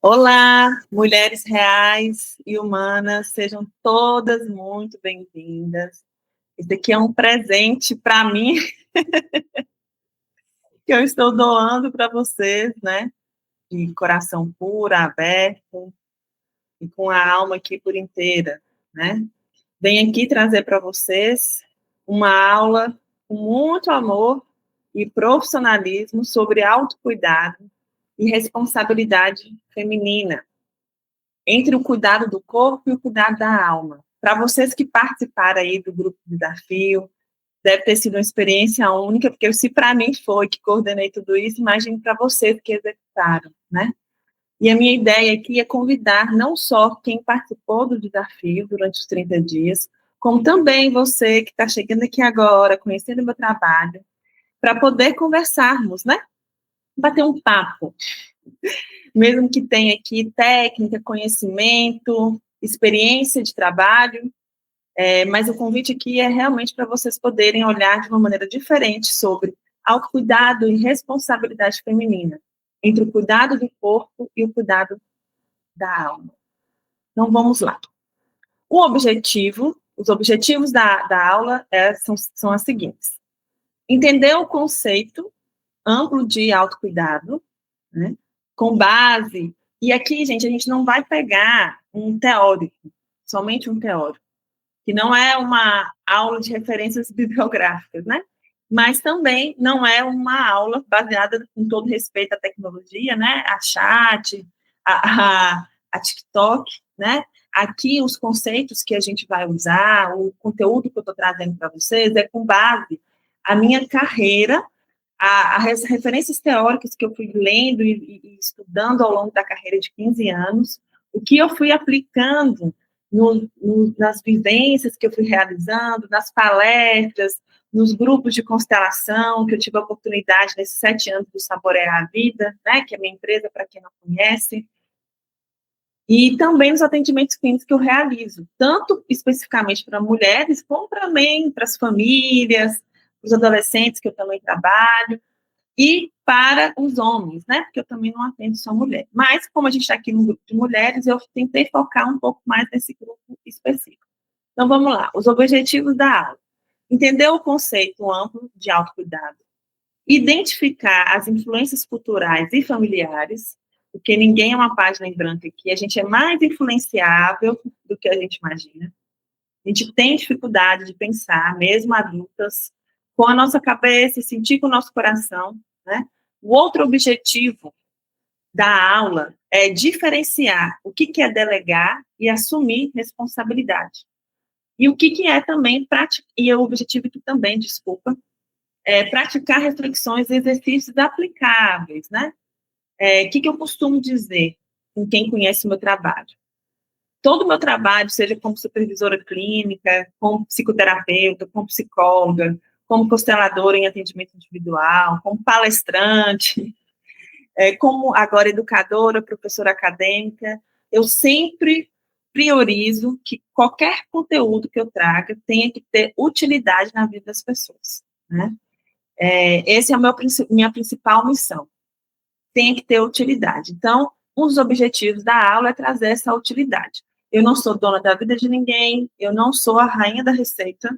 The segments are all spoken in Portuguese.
Olá, mulheres reais e humanas, sejam todas muito bem-vindas. Esse aqui é um presente para mim que eu estou doando para vocês, né? De coração puro, aberto e com a alma aqui por inteira, né? Venho aqui trazer para vocês uma aula com muito amor e profissionalismo sobre autocuidado e responsabilidade feminina, entre o cuidado do corpo e o cuidado da alma. Para vocês que participaram aí do grupo de desafio, deve ter sido uma experiência única, porque se para mim foi que coordenei tudo isso, imagine para vocês que executaram, né? E a minha ideia aqui é convidar não só quem participou do desafio durante os 30 dias, como também você que está chegando aqui agora, conhecendo o meu trabalho, para poder conversarmos, né? Bater um papo, mesmo que tenha aqui técnica, conhecimento, experiência de trabalho, mas o convite aqui é realmente para vocês poderem olhar de uma maneira diferente sobre autocuidado e responsabilidade feminina, entre o cuidado do corpo e o cuidado da alma. Então, vamos lá. Os objetivos da aula são as seguintes. Entender o conceito amplo de autocuidado, né, com base. E aqui, gente, a gente não vai pegar um teórico, somente um teórico, que não é uma aula de referências bibliográficas, né? Mas também não é uma aula baseada, com todo respeito à tecnologia, né? A chat, a TikTok, né? Aqui, os conceitos que a gente vai usar, o conteúdo que eu estou trazendo para vocês é com base a minha carreira, as referências teóricas que eu fui lendo e estudando ao longo da carreira de 15 anos, o que eu fui aplicando nas vivências que eu fui realizando, nas palestras, nos grupos de constelação, que eu tive a oportunidade nesses 7 anos do Saborear a Vida, né, que é a minha empresa, para quem não conhece, e também nos atendimentos clínicos que eu realizo, tanto especificamente para mulheres, como também para as famílias, para os adolescentes, que eu também trabalho, e para os homens, né? Porque eu também não atendo só mulher. Mas, como a gente está aqui no grupo de mulheres, eu tentei focar um pouco mais nesse grupo específico. Então, vamos lá. Os objetivos da aula. Entender o conceito amplo de autocuidado. Identificar as influências culturais e familiares, porque ninguém é uma página em branco aqui, a gente é mais influenciável do que a gente imagina. A gente tem dificuldade de pensar, mesmo adultas, com a nossa cabeça e sentir com o nosso coração, né? O outro objetivo da aula é diferenciar o que é delegar e assumir responsabilidade. E o que é também praticar, e o objetivo aqui também, desculpa, é praticar reflexões e exercícios aplicáveis, né? O que eu costumo dizer com quem conhece o meu trabalho? Todo o meu trabalho, seja como supervisora clínica, como psicoterapeuta, como psicóloga, como consteladora em atendimento individual, como palestrante, como agora educadora, professora acadêmica, eu sempre priorizo que qualquer conteúdo que eu traga tenha que ter utilidade na vida das pessoas, né? Essa é a minha principal missão, tem que ter utilidade. Então, um dos objetivos da aula é trazer essa utilidade. Eu não sou dona da vida de ninguém, eu não sou a rainha da receita,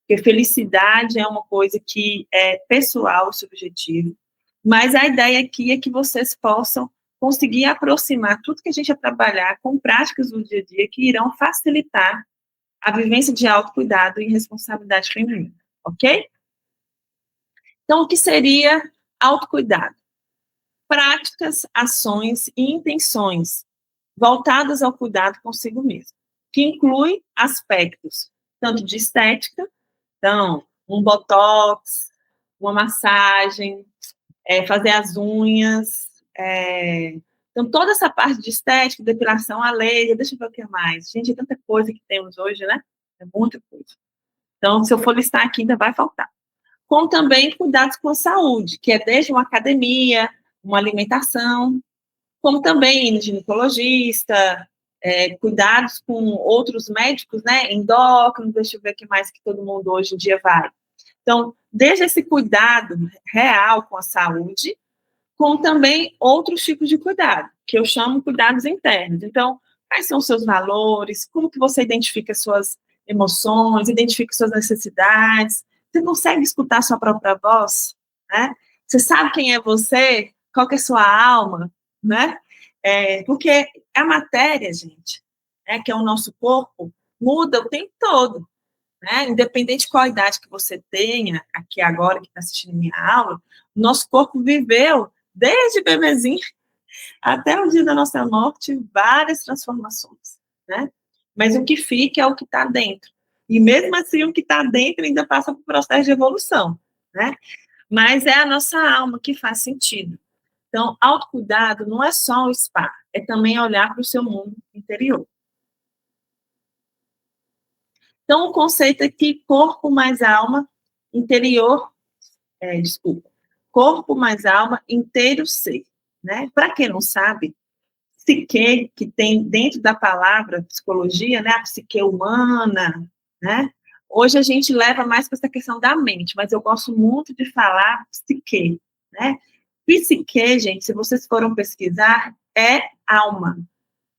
porque felicidade é uma coisa que é pessoal, subjetivo, mas a ideia aqui é que vocês possam conseguir aproximar tudo que a gente vai trabalhar com práticas do dia a dia que irão facilitar a vivência de autocuidado e responsabilidade feminina, ok? Então, o que seria autocuidado? Práticas, ações e intenções voltadas ao cuidado consigo mesmo, que inclui aspectos tanto de estética, então, um botox, uma massagem, fazer as unhas, então, toda essa parte de estética, depilação a laser, deixa eu ver o que mais. Gente, é tanta coisa que temos hoje, né? É muita coisa. Então, se eu for listar aqui, ainda vai faltar. Como também cuidados com a saúde, que é desde uma academia, uma alimentação, como também no ginecologista, cuidados com outros médicos, né, endócrinos, deixa eu ver o que mais que todo mundo hoje em dia vai. Então, desde esse cuidado real com a saúde, com também outros tipos de cuidado, que eu chamo cuidados internos. Então, quais são os seus valores, como que você identifica suas emoções, identifica suas necessidades, você consegue escutar a sua própria voz, né? Você sabe quem é você, qual que é a sua alma, né? Porque a matéria, gente, que é o nosso corpo, muda o tempo todo, né? Independente de qual idade que você tenha, aqui agora, que está assistindo minha aula, o nosso corpo viveu, desde bebezinho até o dia da nossa morte, várias transformações, né? Mas o que fica é o que está dentro. E mesmo assim, o que está dentro ainda passa por processo de evolução, né? Mas é a nossa alma que faz sentido. Então, autocuidado não é só o spa, é também olhar para o seu mundo interior. Então, o conceito é que corpo mais alma, interior, corpo mais alma, inteiro ser, né? Para quem não sabe, psique, que tem dentro da palavra psicologia, né, a psique humana, né? Hoje a gente leva mais para essa questão da mente, mas eu gosto muito de falar psique, né? Psique, gente, se vocês foram pesquisar, é alma,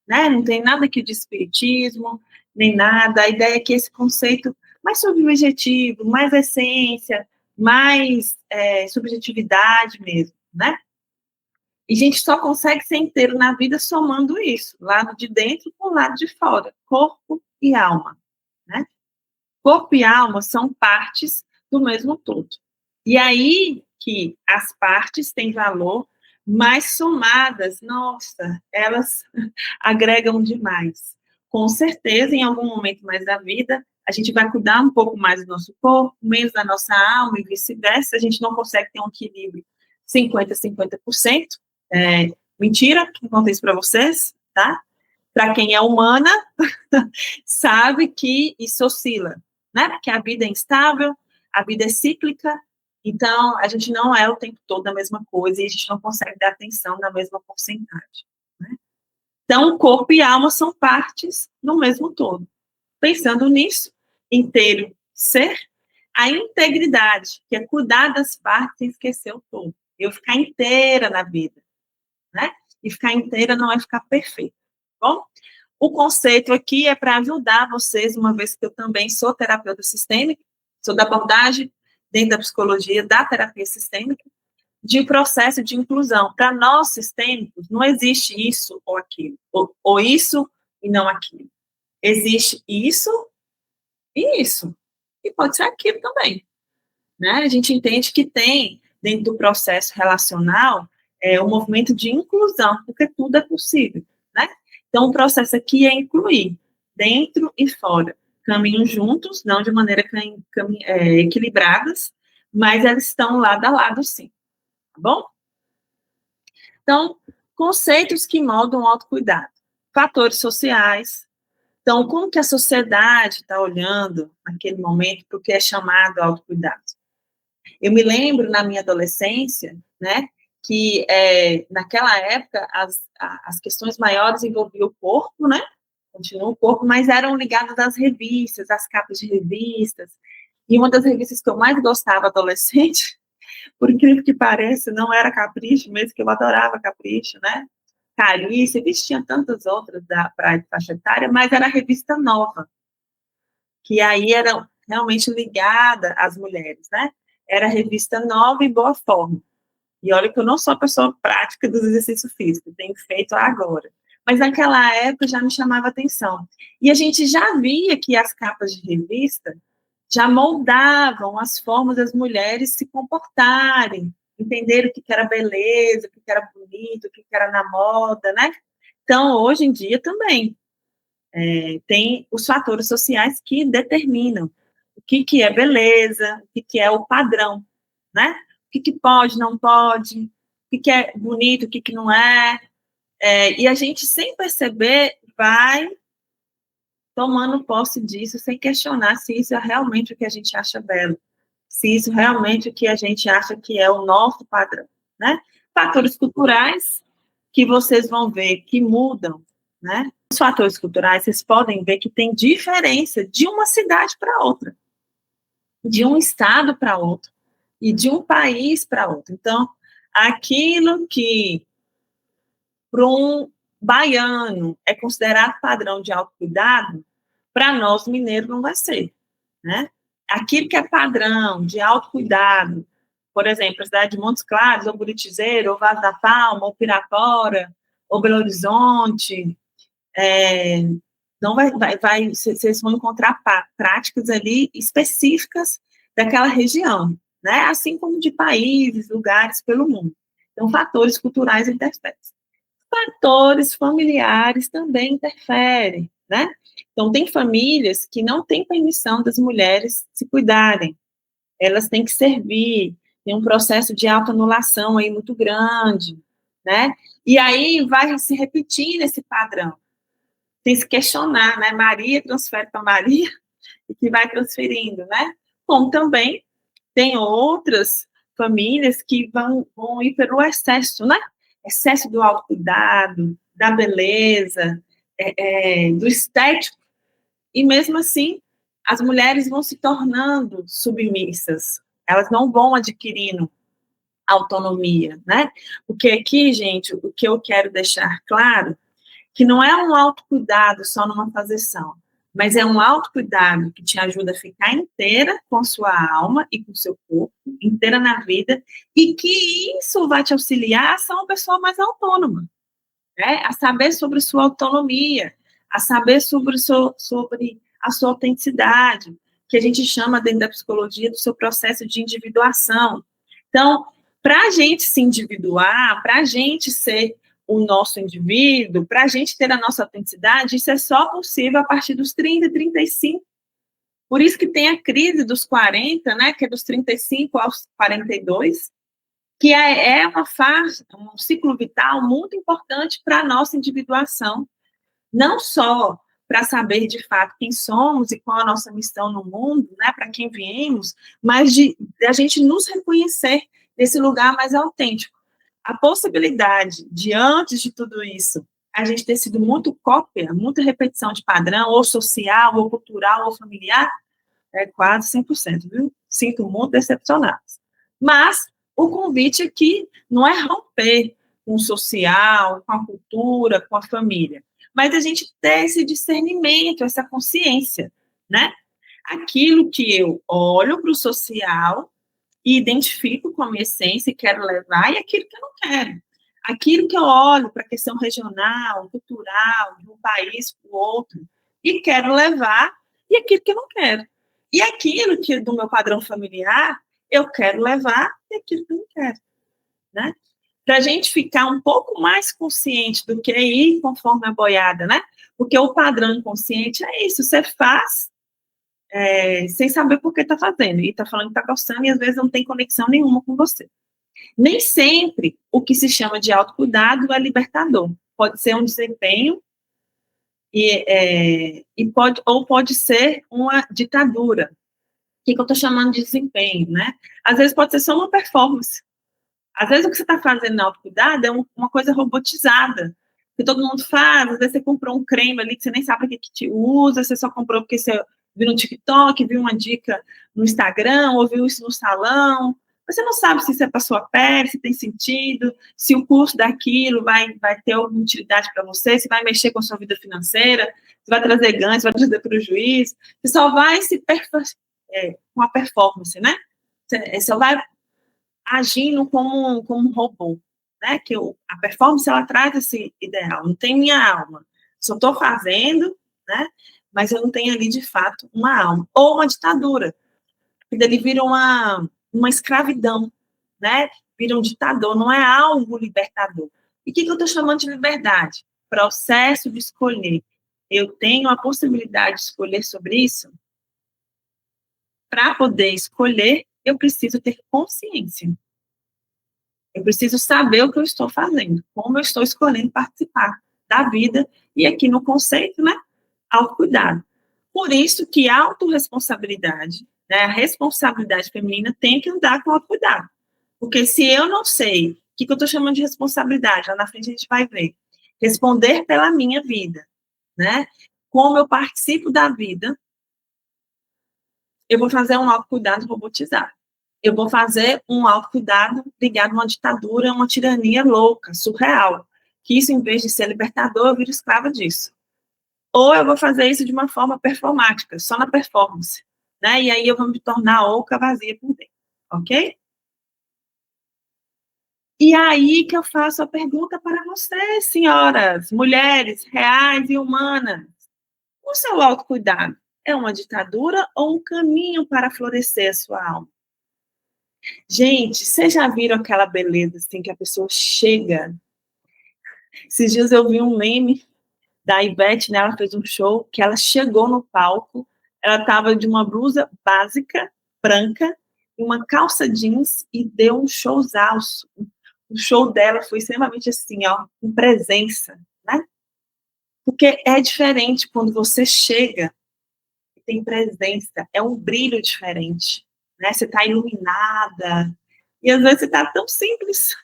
né? Não tem nada aqui de espiritismo, nem nada. A ideia é que esse conceito mais subjetivo, mais essência, mais subjetividade mesmo, né? E a gente só consegue ser inteiro na vida somando isso, lado de dentro com o lado de fora, corpo e alma, né? Corpo e alma são partes do mesmo todo. E aí que as partes têm valor, mas somadas, nossa, elas agregam demais. Com certeza, em algum momento mais da vida, a gente vai cuidar um pouco mais do nosso corpo, menos da nossa alma e vice-versa. A gente não consegue ter um equilíbrio 50-50%. Mentira, que conto isso para vocês, tá? Para quem é humana, sabe que isso oscila, né? Porque a vida é instável, a vida é cíclica, então a gente não é o tempo todo a mesma coisa e a gente não consegue dar atenção na mesma porcentagem, né? Então, corpo e alma são partes do mesmo todo. Pensando nisso, inteiro ser, a integridade, que é cuidar das partes sem esquecer o todo. Eu ficar inteira na vida, né? E ficar inteira não é ficar perfeita, tá bom? O conceito aqui é para ajudar vocês, uma vez que eu também sou terapeuta sistêmica, sou da abordagem dentro da psicologia, da terapia sistêmica, de processo de inclusão. Para nós sistêmicos, não existe isso ou aquilo, ou isso e não aquilo. Existe isso e isso. E pode ser aquilo também, né? A gente entende que tem, dentro do processo relacional, um movimento de inclusão, porque tudo é possível, né? Então, o processo aqui é incluir, dentro e fora. Caminham juntos, não de maneira equilibradas, mas elas estão lado a lado, sim. Tá bom? Então, conceitos que moldam o autocuidado. Fatores sociais. Então, como que a sociedade está olhando, naquele momento, para o que é chamado autocuidado? Eu me lembro, na minha adolescência, né, que naquela época as questões maiores envolviam o corpo, né, continua o corpo, mas eram ligadas às revistas, às capas de revistas, e uma das revistas que eu mais gostava adolescente, por incrível que pareça, não era Capricho, mesmo que eu adorava Capricho, né, Carícia, tinha tantas outras para a faixa etária, mas era a revista Nova, que aí era realmente ligada às mulheres, né? Era a revista Nova e Boa Forma. E olha que eu não sou a pessoa prática dos exercícios físicos, tenho feito agora. Mas naquela época já me chamava atenção. E a gente já via que as capas de revista já moldavam as formas das mulheres se comportarem, entender o que era beleza, o que era bonito, o que era na moda, né? Então, hoje em dia também tem os fatores sociais que determinam o que é beleza, o que é o padrão, né? O que pode, não pode, o que é bonito, o que não é. E a gente, sem perceber, vai tomando posse disso, sem questionar se isso é realmente o que a gente acha belo, se isso realmente é o que a gente acha que é o nosso padrão, né? Fatores culturais que vocês vão ver que mudam, né? Os fatores culturais, vocês podem ver que tem diferença de uma cidade para outra, de um estado para outro, e de um país para outro. Então, aquilo que para um baiano é considerado padrão de autocuidado, para nós mineiros não vai ser, né? Aquilo que é padrão de autocuidado, por exemplo, a cidade de Montes Claros, ou Buritizeiro, ou Vaz da Palma, ou Pirapora, ou Belo Horizonte, não vocês vão encontrar práticas ali específicas daquela região, né? Assim como de países, lugares pelo mundo. Então, fatores culturais interferem. Fatores familiares também interferem, né? Então, tem famílias que não têm permissão das mulheres se cuidarem, elas têm que servir, tem um processo de autoanulação aí muito grande, né? E aí vai se repetindo esse padrão, tem que se questionar, né? Maria transfere para Maria e que vai transferindo, né? Como também tem outras famílias que vão ir pelo excesso, né? Excesso do autocuidado, da beleza, do estético, e mesmo assim as mulheres vão se tornando submissas, elas não vão adquirindo autonomia, né? Porque aqui, gente, o que eu quero deixar claro, que não é um autocuidado só numa faseção, mas é um autocuidado que te ajuda a ficar inteira com a sua alma e com o seu corpo, inteira na vida, e que isso vai te auxiliar a ser uma pessoa mais autônoma, né? A saber sobre sua autonomia, a saber sobre a sua autenticidade, que a gente chama dentro da psicologia do seu processo de individuação. Então, para a gente se individuar, para a gente ser o nosso indivíduo, para a gente ter a nossa autenticidade, isso é só possível a partir dos 30, 35. Por isso que tem a crise dos 40, né, que é dos 35 aos 42, que é uma fase, um ciclo vital muito importante para a nossa individuação, não só para saber de fato quem somos e qual a nossa missão no mundo, né, para quem viemos, mas de a gente nos reconhecer nesse lugar mais autêntico. A possibilidade de, antes de tudo isso, a gente ter sido muito cópia, muita repetição de padrão, ou social, ou cultural, ou familiar, é quase 100%, viu? Sinto muito decepcionado. Mas o convite aqui não é romper com o social, com a cultura, com a família, mas a gente ter esse discernimento, essa consciência, né? Aquilo que eu olho para o social e identifico com a minha essência e quero levar, e aquilo que eu não quero. Aquilo que eu olho para a questão regional, cultural, de um país para o outro, e quero levar, e aquilo que eu não quero. E aquilo que do meu padrão familiar, eu quero levar, e aquilo que eu não quero. Né? Para a gente ficar um pouco mais consciente do que ir conforme a boiada, né? Porque o padrão inconsciente é isso, você faz sem saber por que está fazendo, e está falando que está gostando, e às vezes não tem conexão nenhuma com você. Nem sempre o que se chama de autocuidado é libertador. Pode ser um desempenho pode ser uma ditadura. O que eu estou chamando de desempenho, né? Às vezes pode ser só uma performance. Às vezes o que você está fazendo no autocuidado é uma coisa robotizada, que todo mundo faz. Às vezes você comprou um creme ali que você nem sabe o que te usa, você só comprou porque você viu no TikTok, viu uma dica no Instagram, ouviu isso no salão. Você não sabe se isso é para sua pele, se tem sentido, se o custo daquilo vai ter alguma utilidade para você, se vai mexer com a sua vida financeira, se vai trazer ganhos, se vai trazer prejuízo. Você só vai com a performance, né? Você só vai agindo como um robô, né? Que a performance, ela traz esse ideal, não tem minha alma. Só estou fazendo, né? Mas eu não tenho ali, de fato, uma alma. Ou uma ditadura, que daí vira uma escravidão, né? Vira um ditador, não é algo libertador. E o que eu estou chamando de liberdade? Processo de escolher. Eu tenho a possibilidade de escolher sobre isso? Para poder escolher, eu preciso ter consciência. Eu preciso saber o que eu estou fazendo, como eu estou escolhendo participar da vida, e aqui no conceito, né, autocuidado. Por isso que a autorresponsabilidade, né, a responsabilidade feminina tem que andar com autocuidado. Porque se eu não sei o que eu estou chamando de responsabilidade, lá na frente a gente vai ver. Responder pela minha vida, né? Como eu participo da vida, eu vou fazer um autocuidado robotizado. Eu vou fazer um autocuidado ligado a uma ditadura, uma tirania louca, surreal, que isso, em vez de ser libertador, eu viro escrava disso. Ou eu vou fazer isso de uma forma performática, só na performance, né? E aí eu vou me tornar oca, vazia por dentro, ok? E aí que eu faço a pergunta para vocês, senhoras, mulheres reais e humanas. O seu autocuidado é uma ditadura ou um caminho para florescer a sua alma? Gente, vocês já viram aquela beleza assim que a pessoa chega? Esses dias eu vi um meme da Ivete, né? Ela fez um show que ela chegou no palco, ela estava de uma blusa básica, branca, e uma calça jeans e deu um showzaço. O show dela foi extremamente assim, ó, com presença, né? Porque é diferente quando você chega e tem presença, é um brilho diferente, né? Você está iluminada, e às vezes você está tão simples,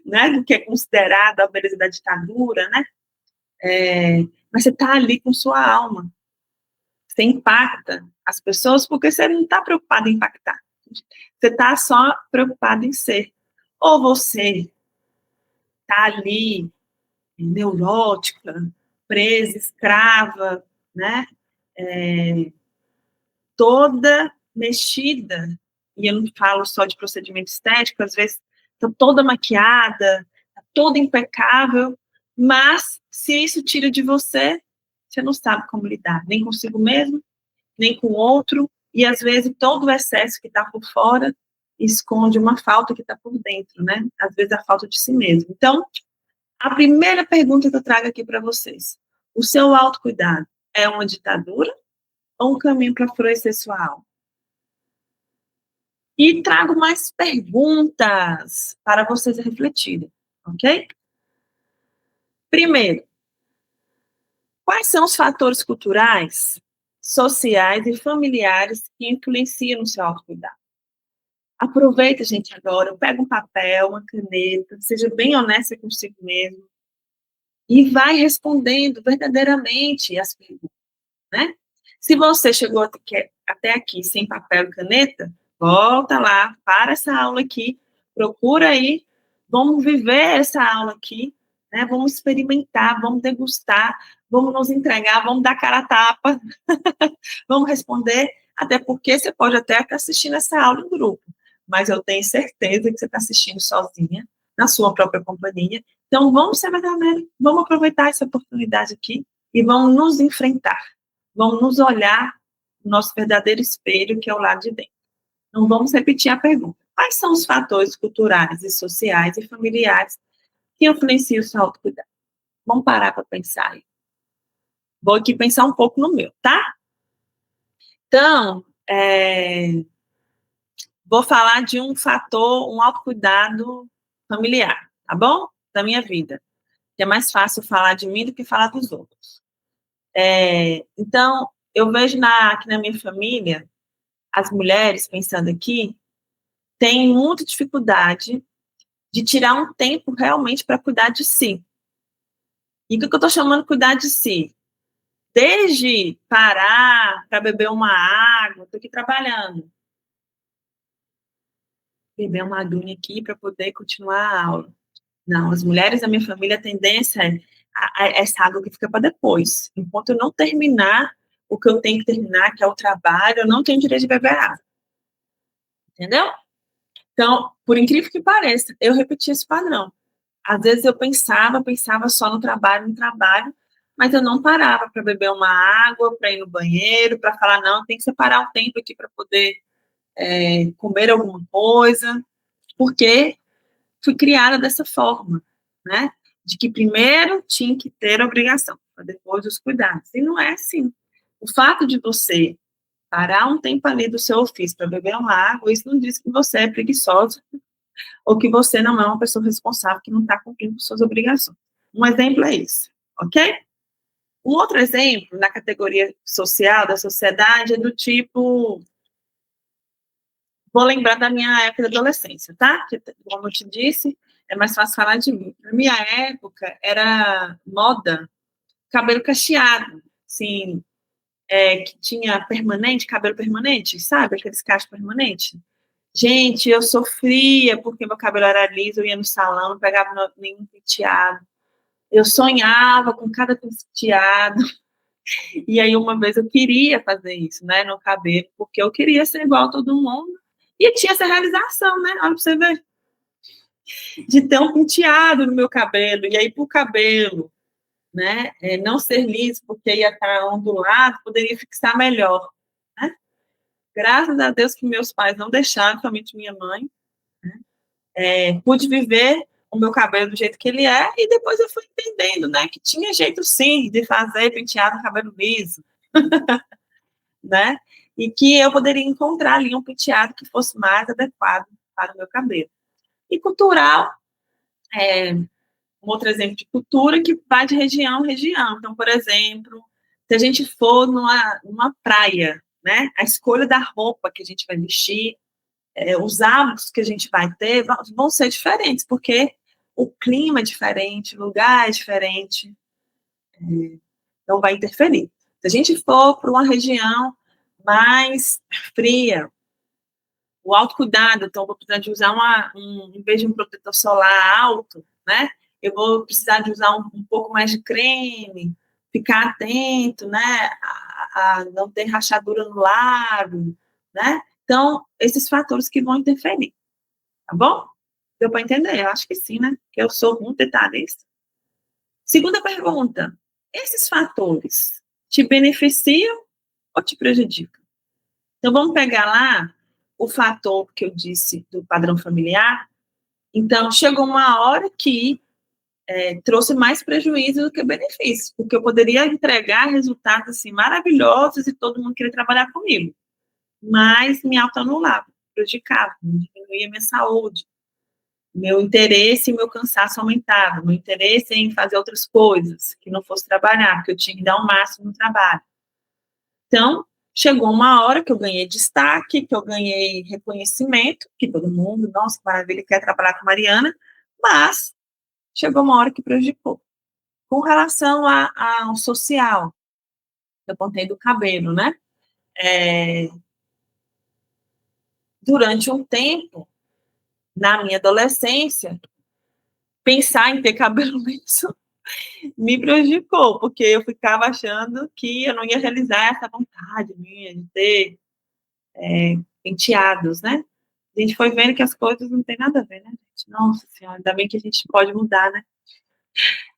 né? Do que é considerado a beleza da ditadura, né? Mas você está ali com sua alma, você impacta as pessoas porque você não está preocupado em impactar, você está só preocupado em ser. Ou você está ali neurótica, presa, escrava, né? É, toda mexida, e eu não falo só de procedimento estético, às vezes está toda maquiada, tá toda impecável, mas se isso tira de você, você não sabe como lidar, nem consigo mesmo, nem com o outro, e às vezes todo o excesso que está por fora esconde uma falta que está por dentro, né? Às vezes a falta de si mesmo. Então, a primeira pergunta que eu trago aqui para vocês: o seu autocuidado é uma ditadura ou um caminho para florescer sua alma? E trago mais perguntas para vocês refletirem, ok? Primeiro, quais são os fatores culturais, sociais e familiares que influenciam no seu autocuidado? Aproveita, gente, agora, pega um papel, uma caneta, seja bem honesta consigo mesmo e vai respondendo verdadeiramente as perguntas, né? Se você chegou até aqui sem papel e caneta, volta lá, para essa aula aqui, procura aí, vamos viver essa aula aqui, né? Vamos experimentar, vamos degustar, vamos nos entregar, vamos dar cara a tapa, vamos responder, até porque você pode até estar assistindo essa aula em grupo, mas eu tenho certeza que você está assistindo sozinha, na sua própria companhia. Então, vamos ser verdadeiros, vamos aproveitar essa oportunidade aqui e vamos nos enfrentar, vamos nos olhar no nosso verdadeiro espelho, que é o lado de dentro. Então, vamos repetir a pergunta. Quais são os fatores culturais e sociais e familiares que influenciam o seu autocuidado? Vamos parar para pensar aí. Vou aqui pensar um pouco no meu, tá? Então, vou falar de um fator, um autocuidado familiar, tá bom? Da minha vida. Que é mais fácil falar de mim do que falar dos outros. Então, eu vejo aqui na minha família, as mulheres, pensando aqui, têm muita dificuldade de tirar um tempo realmente para cuidar de si. E o que eu estou chamando de cuidar de si? Desde parar para beber uma água, estou aqui trabalhando, beber uma aguinha aqui para poder continuar a aula. Não, as mulheres da minha família, a tendência é essa água que fica para depois. Enquanto eu não terminar o que eu tenho que terminar, que é o trabalho, eu não tenho direito de beber água. Entendeu? Então, por incrível que pareça, eu repeti esse padrão. Às vezes eu pensava só no trabalho, mas eu não parava para beber uma água, para ir no banheiro, para falar, não, tem que separar um tempo aqui para poder comer alguma coisa, porque fui criada dessa forma, né? De que primeiro tinha que ter a obrigação, para depois os cuidados. E não é assim. O fato de você parar um tempo ali do seu ofício para beber uma água, isso não diz que você é preguiçosa ou que você não é uma pessoa responsável que não está cumprindo com suas obrigações. Um exemplo é esse, ok? Um outro exemplo, na categoria social, da sociedade, é do tipo... Vou lembrar da minha época da adolescência, tá? Que, como eu te disse, é mais fácil falar de mim. Na minha época, era moda cabelo cacheado, assim, que tinha permanente, cabelo permanente, sabe? Aqueles cachos permanentes. Gente, eu sofria porque meu cabelo era liso, eu ia no salão, não pegava nenhum penteado. Eu sonhava com cada penteado, e aí uma vez eu queria fazer isso, né, no cabelo, porque eu queria ser igual a todo mundo, e tinha essa realização, né, olha pra você ver, de ter um penteado no meu cabelo, e aí pro cabelo, né, não ser liso, porque ia estar ondulado, poderia fixar melhor, né. Graças a Deus que meus pais não deixaram, somente minha mãe, pude viver o meu cabelo do jeito que ele é, e depois eu fui entendendo, né, que tinha jeito sim de fazer penteado no cabelo liso, né, e que eu poderia encontrar ali um penteado que fosse mais adequado para o meu cabelo. E cultural, um outro exemplo de cultura que vai de região a região. Então, por exemplo, se a gente for numa praia, né, a escolha da roupa que a gente vai vestir, os hábitos que a gente vai ter vão ser diferentes, porque o clima é diferente, o lugar é diferente, então vai interferir. Se a gente for para uma região mais fria, o autocuidado, então eu vou precisar de usar em vez de um protetor solar alto, né, eu vou precisar de usar um pouco mais de creme, ficar atento, né, a não ter rachadura no lábio, né, então, esses fatores que vão interferir, tá bom? Deu para entender? Eu acho que sim, né, que eu sou muito detalhista. Segunda pergunta, esses fatores te beneficiam ou te prejudicam? Então, vamos pegar lá o fator que eu disse do padrão familiar. Então, chegou uma hora que trouxe mais prejuízo do que benefício, porque eu poderia entregar resultados assim, maravilhosos e todo mundo queria trabalhar comigo, mas me autoanulava, prejudicava, diminuía minha saúde, meu interesse e meu cansaço aumentava, meu interesse em fazer outras coisas, que não fosse trabalhar, porque eu tinha que dar o máximo no trabalho. Então, chegou uma hora que eu ganhei destaque, que eu ganhei reconhecimento, que todo mundo, nossa, que maravilha, quer trabalhar com Mariana, mas chegou uma hora que prejudicou. Com relação ao social, eu contei do cabelo, né? É, durante um tempo, na minha adolescência, pensar em ter cabelo liso me prejudicou, porque eu ficava achando que eu não ia realizar essa vontade minha de ter penteados, né? A gente foi vendo que as coisas não tem nada a ver, né, gente? Nossa Senhora, ainda bem que a gente pode mudar, né?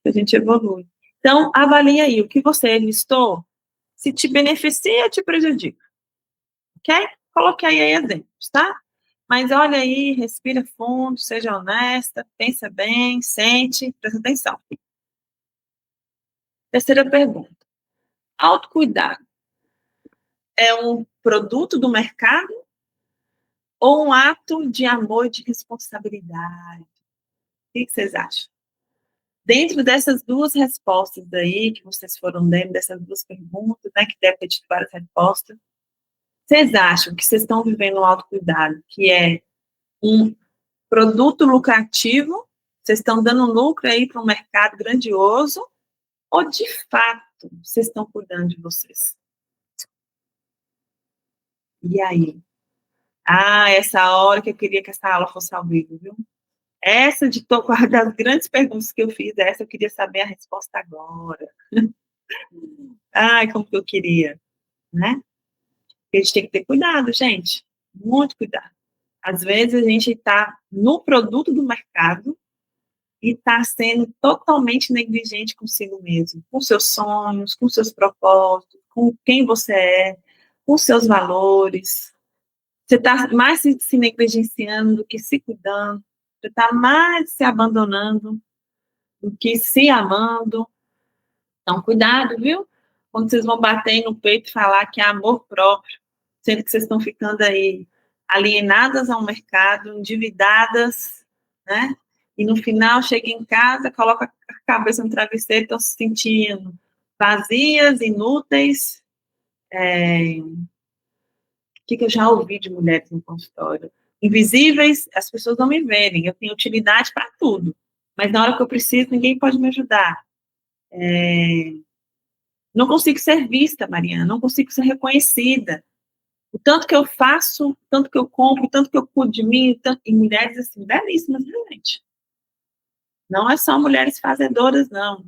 Que a gente evolui. Então, avalie aí o que você listou, se te beneficia ou te prejudica, ok? Coloquei aí exemplos, tá? Mas olha aí, respira fundo, seja honesta, pensa bem, sente, presta atenção. Terceira pergunta. Autocuidado é um produto do mercado ou um ato de amor e de responsabilidade? O que vocês acham? Dentro dessas duas respostas aí, que vocês foram dando, dessas duas perguntas, né, que deve ter tido várias respostas, vocês acham que vocês estão vivendo um autocuidado, que é um produto lucrativo, vocês estão dando lucro aí para um mercado grandioso, ou de fato vocês estão cuidando de vocês? E aí? Ah, essa hora que eu queria que essa aula fosse ao vivo, viu? Essa de das grandes perguntas que eu fiz, essa eu queria saber a resposta agora. Ai, como que eu queria, né? A gente tem que ter cuidado, gente, muito cuidado. Às vezes a gente está no produto do mercado e está sendo totalmente negligente consigo mesmo, com seus sonhos, com seus propósitos, com quem você é, com seus valores. Você está mais se negligenciando do que se cuidando, você está mais se abandonando do que se amando. Então, cuidado, viu? Quando vocês vão bater no peito e falar que é amor próprio, sendo que vocês estão ficando aí alienadas ao mercado, endividadas, né? E no final chega em casa, coloca a cabeça no travesseiro e estão se sentindo vazias, inúteis. O que eu já ouvi de mulheres no consultório? Invisíveis, as pessoas não me verem, eu tenho utilidade para tudo, mas na hora que eu preciso, ninguém pode me ajudar. Não consigo ser vista, Mariana, não consigo ser reconhecida. O tanto que eu faço, o tanto que eu compro, o tanto que eu cuido de mim, e mulheres assim, belíssimas, realmente. Não é só mulheres fazedoras, não,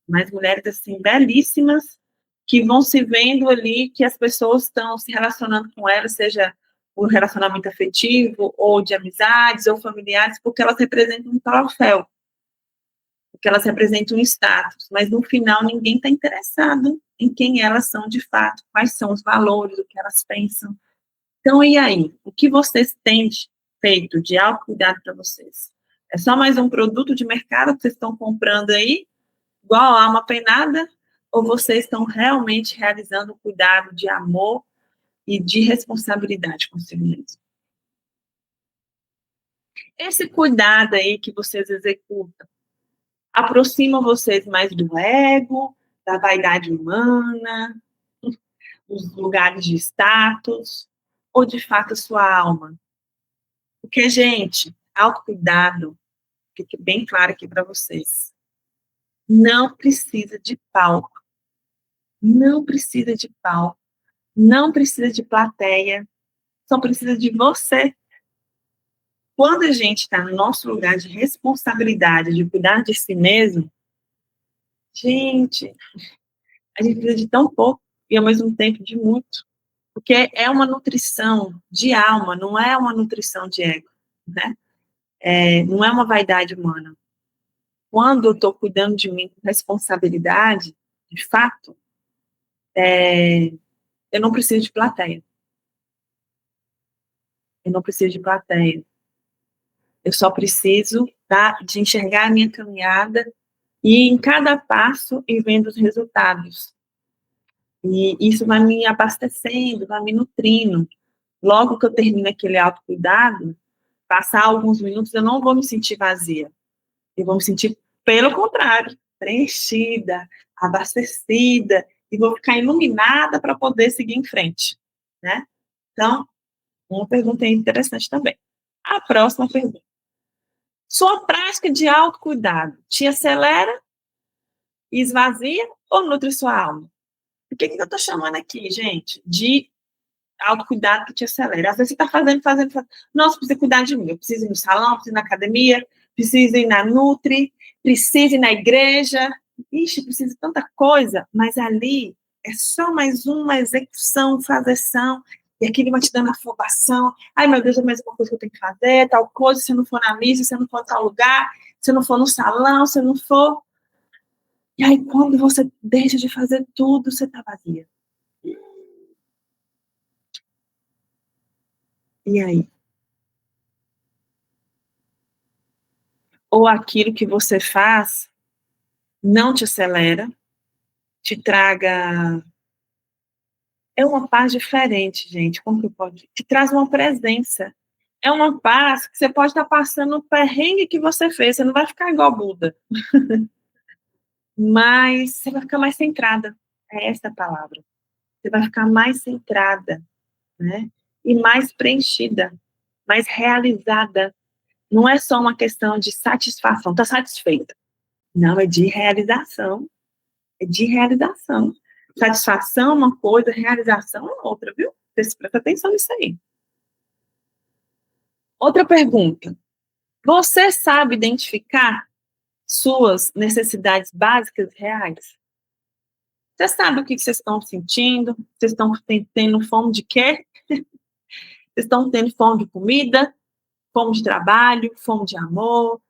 mas mulheres, assim, belíssimas, que vão se vendo ali, que as pessoas estão se relacionando com elas, seja o relacionamento afetivo, ou de amizades, ou familiares, porque elas representam um troféu, porque elas representam um status, mas no final ninguém está interessado em quem elas são de fato, quais são os valores, o que elas pensam. Então, e aí? O que vocês têm feito de autocuidado para vocês? É só mais um produto de mercado que vocês estão comprando aí, igual a alma penada, ou vocês estão realmente realizando um cuidado de amor e de responsabilidade consigo mesmo? Esse cuidado aí que vocês executam, aproxima vocês mais do ego, da vaidade humana, dos lugares de status, ou de fato a sua alma? Porque, gente, autocuidado, fique bem claro aqui para vocês, não precisa de palco, não precisa de palco, não precisa de plateia, só precisa de você. Quando a gente está no nosso lugar de responsabilidade, de cuidar de si mesmo, gente, a gente precisa de tão pouco e ao mesmo tempo de muito, porque é uma nutrição de alma, não é uma nutrição de ego, né? Não é uma vaidade humana. Quando eu estou cuidando de mim com responsabilidade, de fato, eu não preciso de plateia. Eu não preciso de plateia. Eu só preciso de enxergar a minha caminhada e em cada passo ir vendo os resultados. E isso vai me abastecendo, vai me nutrindo. Logo que eu termino aquele autocuidado, passar alguns minutos, eu não vou me sentir vazia. Eu vou me sentir, pelo contrário, preenchida, abastecida, e vou ficar iluminada para poder seguir em frente, né? Então, uma pergunta interessante também. A próxima pergunta. Sua prática de autocuidado te acelera, esvazia ou nutre sua alma? O que eu estou chamando aqui, gente, de autocuidado que te acelera? Às vezes você está fazendo. Nossa, preciso cuidar de mim. Eu preciso ir no salão, preciso ir na academia, preciso ir na Nutri, preciso ir na igreja. Ixi, preciso de tanta coisa, mas ali é só mais uma execução, fazeção, e aquilo vai te dando afobação. Ai, meu Deus, é mais uma coisa que eu tenho que fazer, tal coisa, se eu não for na missa, se eu não for em tal lugar, se eu não for no salão, se eu não for. E aí, quando você deixa de fazer tudo, você está vazia. E aí? Ou aquilo que você faz não te acelera, te traga. É uma paz diferente, gente. Como que pode? Te traz uma presença. É uma paz que você pode estar passando o perrengue que você fez. Você não vai ficar igual Buda, mas você vai ficar mais centrada. É essa a palavra. Você vai ficar mais centrada, né? E mais preenchida, mais realizada. Não é só uma questão de satisfação. Está satisfeita? Não, é de realização. É de realização. Satisfação é uma coisa, realização é outra, viu? Você presta atenção nisso aí. Outra pergunta. Você sabe identificar suas necessidades básicas reais? Você sabe o que vocês estão sentindo? Vocês estão tendo fome de quê? Vocês estão tendo fome de comida, fome de trabalho, fome de amor,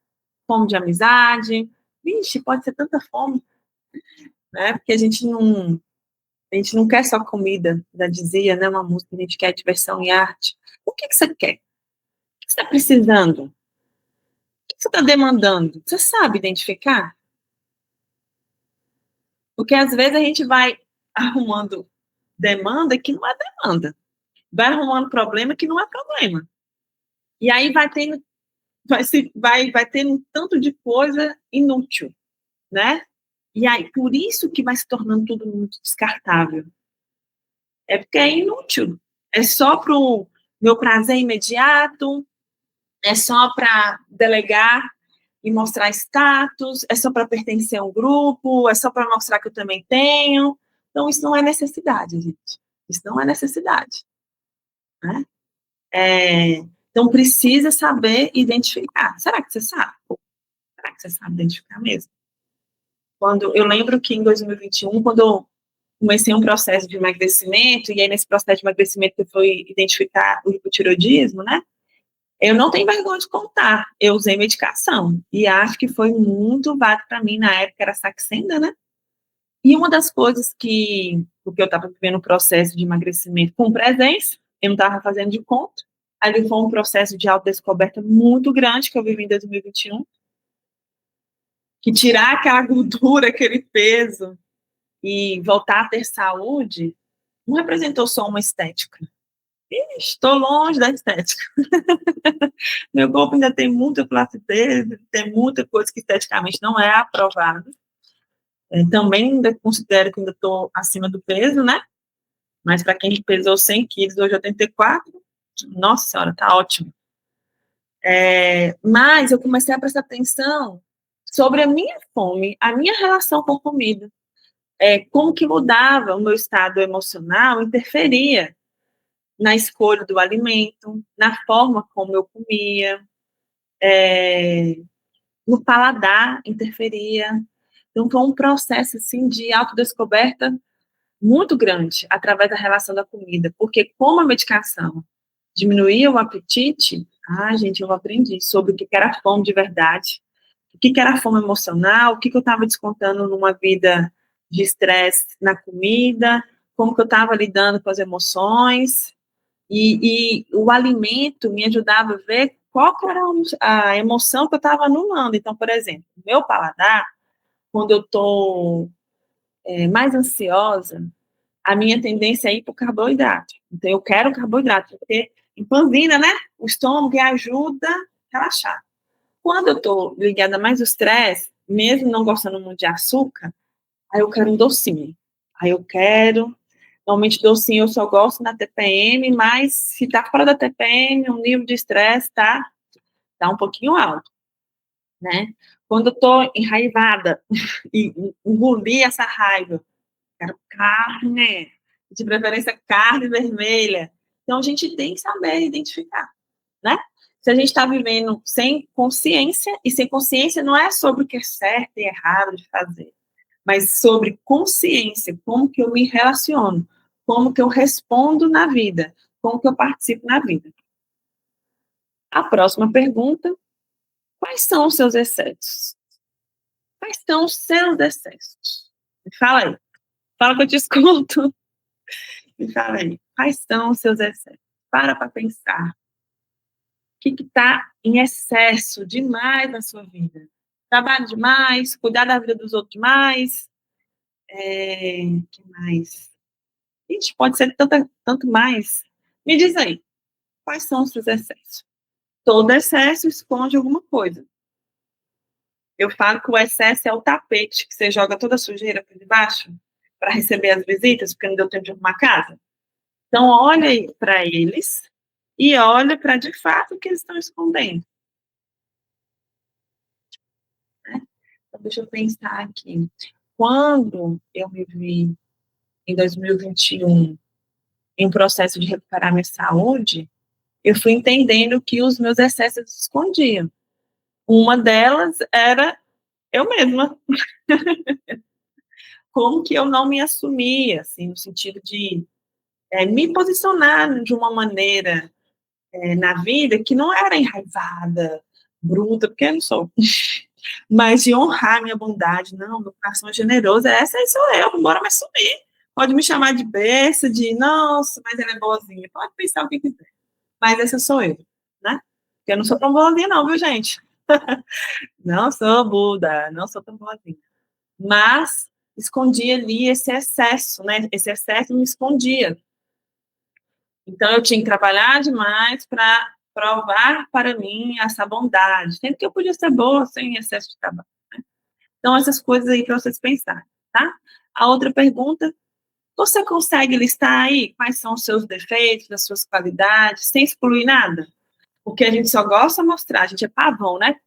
fome de amizade? Vixe, pode ser tanta fome, né? Porque a gente não quer só comida, já dizia, né, uma música, a gente quer diversão e arte. O que você quer? O que você está precisando? O que você está demandando? Você sabe identificar? Porque às vezes a gente vai arrumando demanda que não é demanda. Vai arrumando problema que não é problema. E aí vai tendo um tanto de coisa inútil, né? E aí, por isso que vai se tornando tudo muito descartável. É porque é inútil. É só para o meu prazer imediato, é só para delegar e mostrar status, é só para pertencer a um grupo, é só para mostrar que eu também tenho. Então, isso não é necessidade, gente. Isso não é necessidade. Né? Então, precisa saber identificar. Será que você sabe? Será que você sabe identificar mesmo? Eu lembro que em 2021, quando eu comecei um processo de emagrecimento, e aí nesse processo de emagrecimento eu fui identificar o hipotireoidismo, né? Eu não tenho vergonha de contar, eu usei medicação, e acho que foi muito válido para mim, na época era Saxenda, né? E uma das coisas porque eu estava vivendo um processo de emagrecimento com presença, eu não estava fazendo de conta, aí foi um processo de autodescoberta muito grande que eu vivi em 2021, que tirar aquela gordura, aquele peso, e voltar a ter saúde, não representou só uma estética. Estou longe da estética. Meu corpo ainda tem muita flacidez, tem muita coisa que esteticamente não é aprovada. Também ainda considero que ainda estou acima do peso, né? Mas para quem pesou 100 quilos, hoje 84, nossa senhora, tá ótimo. Mas eu comecei a prestar atenção sobre a minha fome, a minha relação com comida. Como que mudava o meu estado emocional, interferia na escolha do alimento, na forma como eu comia, no paladar interferia. Então, foi um processo, assim, de autodescoberta muito grande, através da relação da comida, porque como a medicação diminuía o apetite, gente, eu aprendi sobre o que era fome de verdade, o que era fome emocional, o que eu estava descontando numa vida de estresse na comida, como que eu estava lidando com as emoções, e o alimento me ajudava a ver qual que era a emoção que eu estava anulando. Então, por exemplo, meu paladar, quando eu estou mais ansiosa, a minha tendência é ir para o carboidrato. Então, eu quero carboidrato, porque empanzina, né? O estômago e ajuda a relaxar. Quando eu estou ligada mais ao estresse, mesmo não gostando muito de açúcar, aí eu quero um docinho. Aí eu quero. Normalmente, docinho eu só gosto na TPM, mas se tá fora da TPM, o nível de estresse tá um pouquinho alto, né? Quando eu tô enraivada e engolir essa raiva, quero carne, de preferência carne vermelha. Então, a gente tem que saber identificar, né? Se a gente está vivendo sem consciência, e sem consciência não é sobre o que é certo e errado de fazer, mas sobre consciência, como que eu me relaciono, como que eu respondo na vida, como que eu participo na vida. A próxima pergunta: quais são os seus excessos? Quais são os seus excessos? Me fala aí. Fala que eu te escuto. Me fala aí. Quais são os seus excessos? Para pensar. O que está em excesso demais na sua vida? Trabalho demais? Cuidar da vida dos outros demais? Que mais? Gente, pode ser tanto mais. Me diz aí, quais são os seus excessos? Todo excesso esconde alguma coisa. Eu falo que o excesso é o tapete que você joga toda a sujeira por debaixo para receber as visitas, porque não deu tempo de arrumar a casa. Então, olha aí para eles e olha para, de fato, o que eles estão escondendo. Né? Então, deixa eu pensar aqui. Quando eu me vi em 2021 em um processo de recuperar minha saúde, eu fui entendendo que os meus excessos se escondiam. Uma delas era eu mesma. Como que eu não me assumia, assim, no sentido de me posicionar de uma maneira na vida que não era enraivada, bruta, porque eu não sou, mas de honrar minha bondade. Não, meu coração é generoso, essa aí sou eu, bora me assumir. Pode me chamar de besta, de nossa, mas ela é boazinha. Pode pensar o que quiser. Mas essa sou eu, né? Porque eu não sou tão boazinha, não, viu, gente? Não sou Buda, não sou tão boazinha. Mas escondia ali esse excesso, né? Esse excesso me escondia. Então, eu tinha que trabalhar demais para provar para mim essa bondade, sendo que eu podia ser boa sem excesso de trabalho. Né? Então, essas coisas aí para vocês pensarem, tá? A outra pergunta: você consegue listar aí quais são os seus defeitos, as suas qualidades, sem excluir nada? Porque a gente só gosta de mostrar, a gente é pavão, né?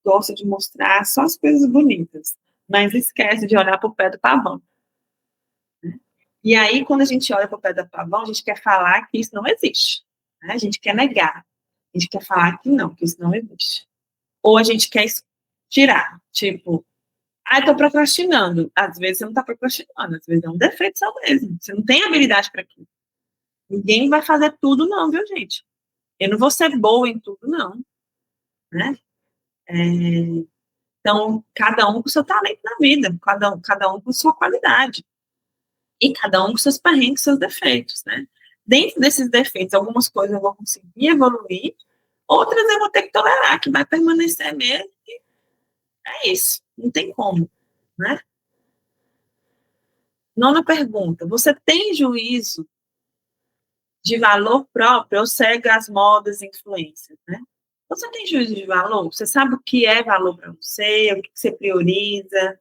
Gosta de mostrar só as coisas bonitas, mas esquece de olhar para o pé do pavão. Né? E aí, quando a gente olha para o pé do pavão, a gente quer falar que isso não existe. Né? A gente quer negar. A gente quer falar que não, que isso não existe. Ou a gente quer tirar. Tipo, estou procrastinando. Às vezes você não está procrastinando, às vezes é um defeito seu mesmo. Você não tem habilidade para aquilo. Ninguém vai fazer tudo, não, viu, gente? Eu não vou ser boa em tudo, não. Né? Então, cada um com seu talento na vida, cada um com sua qualidade. E cada um com seus perrengues, seus defeitos, né? Dentro desses defeitos, algumas coisas eu vou conseguir evoluir, outras eu vou ter que tolerar, que vai permanecer mesmo. E é isso, não tem como, né? Nona pergunta, você tem juízo de valor próprio ou segue as modas e influências, né? Você tem juízo de valor? Você sabe o que é valor para você, o que você prioriza,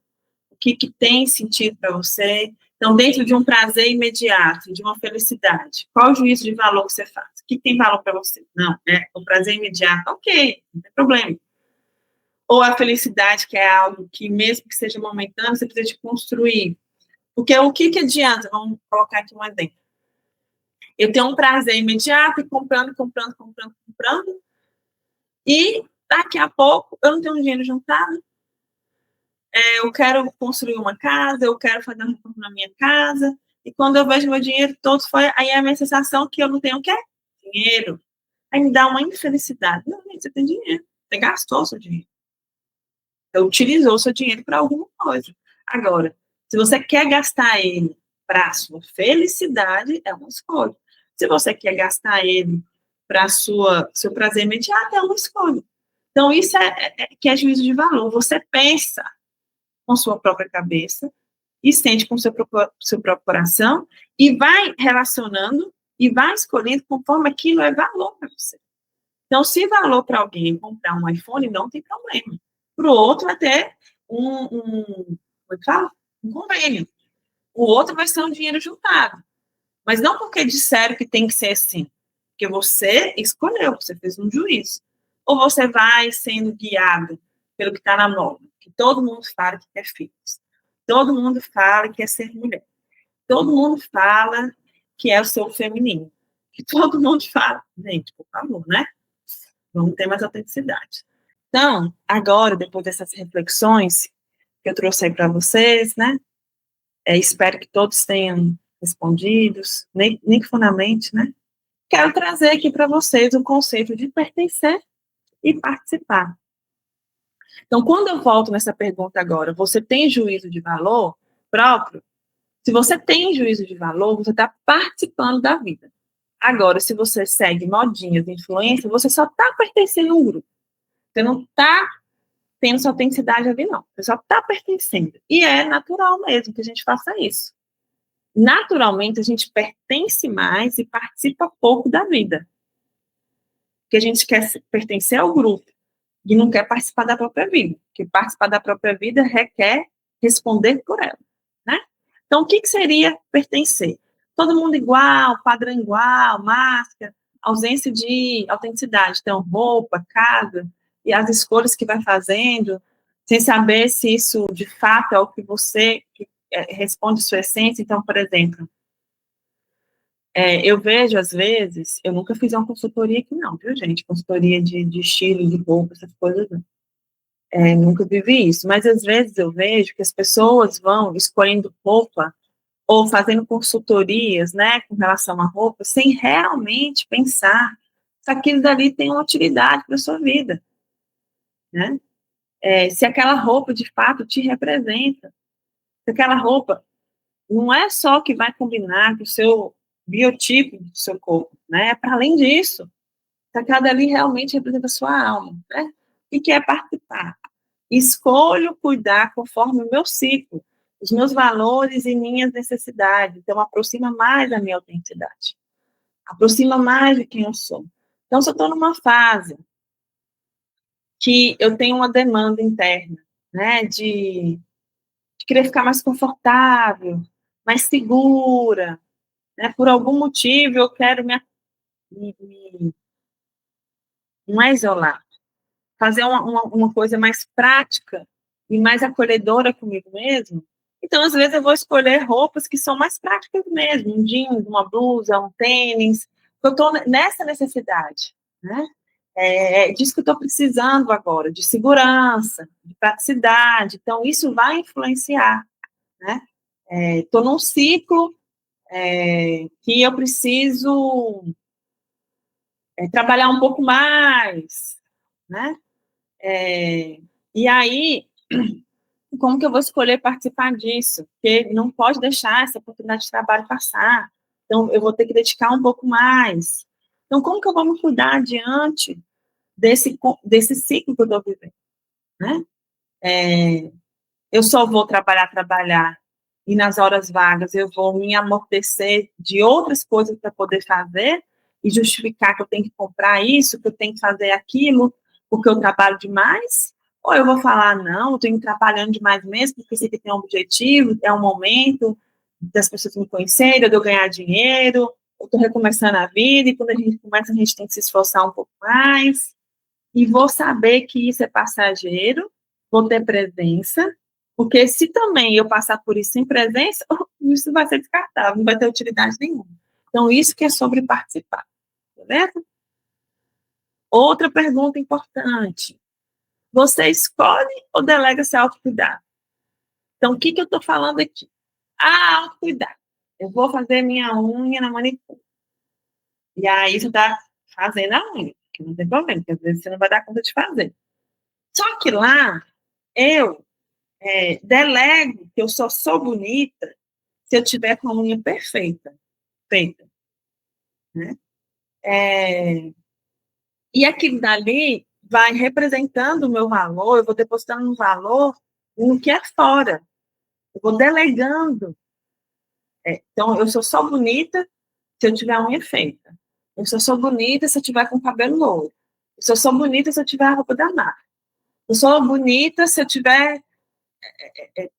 o que tem sentido para você? Então, dentro de um prazer imediato, de uma felicidade, qual o juízo de valor que você faz? O que tem valor para você? Não, o prazer imediato, ok, não tem problema. Ou a felicidade, que é algo que, mesmo que seja momentâneo, você precisa de construir. Porque o que adianta? Vamos colocar aqui um exemplo. Eu tenho um prazer imediato e comprando, e daqui a pouco eu não tenho dinheiro juntado, eu quero construir uma casa, eu quero fazer um reforma na minha casa, e quando eu vejo meu dinheiro todo foi, aí é a minha sensação que eu não tenho o quê? Dinheiro. Aí me dá uma infelicidade. Não, gente, você tem dinheiro, você gastou o seu dinheiro. Você utilizou o seu dinheiro para alguma coisa. Agora, se você quer gastar ele para a sua felicidade, é uma escolha. Se você quer gastar ele para seu prazer imediato, é uma escolha. Então, isso que é juízo de valor. Você pensa com sua própria cabeça e sente com seu próprio coração e vai relacionando e vai escolhendo conforme aquilo é valor para você. Então, se valor para alguém comprar um iPhone, não tem problema. Para o outro, até um convênio. O outro vai ser um dinheiro juntado. Mas não porque disseram que tem que ser assim. Porque você escolheu, você fez um juízo. Ou você vai sendo guiado pelo que está na moda, que todo mundo fala que quer filhos. Todo mundo fala que quer ser mulher. Todo mundo fala que é o seu feminino. Que todo mundo fala. Gente, por favor, né? Vamos ter mais autenticidade. Então, agora, depois dessas reflexões que eu trouxe aí para vocês, né? Espero que todos tenham respondidos, nem que for na mente, né? Quero trazer aqui para vocês o conceito de pertencer e participar. Então, quando eu volto nessa pergunta agora, você tem juízo de valor próprio? Se você tem juízo de valor, você está participando da vida. Agora, se você segue modinhas, influência, você só está pertencendo a um grupo. Você não está tendo sua autenticidade ali, não. Você só está pertencendo. E é natural mesmo que a gente faça isso. Naturalmente, a gente pertence mais e participa pouco da vida. Porque a gente quer pertencer ao grupo e não quer participar da própria vida. Porque participar da própria vida requer responder por ela, né? Então, o que seria pertencer? Todo mundo igual, padrão igual, máscara, ausência de autenticidade. Então, roupa, casa e as escolhas que vai fazendo, sem saber se isso de fato é o que você responde sua essência. Então, por exemplo, eu vejo, às vezes, eu nunca fiz uma consultoria aqui não, viu, gente? Consultoria de estilo, de roupa, essas coisas não. Nunca vivi isso, mas às vezes eu vejo que as pessoas vão escolhendo roupa ou fazendo consultorias, né, com relação à roupa, sem realmente pensar se aquilo dali tem uma utilidade para a sua vida, né? Se aquela roupa, de fato, te representa, se aquela roupa não é só que vai combinar com o seu biotipo do seu corpo, né? Para além disso, se aquela ali realmente representa a sua alma, né? E que é participar. Escolho cuidar conforme o meu ciclo, os meus valores e minhas necessidades. Então, aproxima mais da minha autenticidade. Aproxima mais de quem eu sou. Então, se eu estou numa fase que eu tenho uma demanda interna, né, de querer ficar mais confortável, mais segura, né, por algum motivo eu quero não é isolar, fazer uma coisa mais prática e mais acolhedora comigo mesmo. Então, às vezes, eu vou escolher roupas que são mais práticas mesmo, um jeans, uma blusa, um tênis, eu estou nessa necessidade, né? É disso que eu estou precisando agora, de segurança, de praticidade. Então, isso vai influenciar, né? Estou num ciclo que eu preciso trabalhar um pouco mais, né? E aí, como que eu vou escolher participar disso? Porque não pode deixar essa oportunidade de trabalho passar. Então, eu vou ter que dedicar um pouco mais. Então, como que eu vou me cuidar diante desse ciclo que eu estou vivendo, né? Eu só vou trabalhar, e nas horas vagas eu vou me amortecer de outras coisas para poder fazer e justificar que eu tenho que comprar isso, que eu tenho que fazer aquilo, porque eu trabalho demais? Ou eu vou falar, não, eu estou trabalhando demais mesmo, porque sei que tem um objetivo, é um momento das pessoas me conhecerem, de eu ganhar dinheiro, eu estou recomeçando a vida, e quando a gente começa, a gente tem que se esforçar um pouco mais, e vou saber que isso é passageiro, vou ter presença, porque se também eu passar por isso sem presença, isso vai ser descartável, não vai ter utilidade nenhuma. Então, isso que é sobre participar, certo? Outra pergunta importante. Você escolhe ou delega seu autocuidado? Então, o que eu estou falando aqui? Autocuidado. Eu vou fazer minha unha na manicure. E aí, você está fazendo a unha, que não tem problema, porque às vezes você não vai dar conta de fazer. Só que lá, eu delego que eu só sou bonita se eu tiver com a unha perfeita, feita, né? E aquilo dali vai representando o meu valor, eu vou depositando um valor no que é fora, eu vou delegando. Então, eu só bonita se eu tiver a unha feita. Eu só bonita se eu tiver com cabelo louro. Eu só bonita se eu tiver a roupa da marca. Eu sou bonita se eu tiver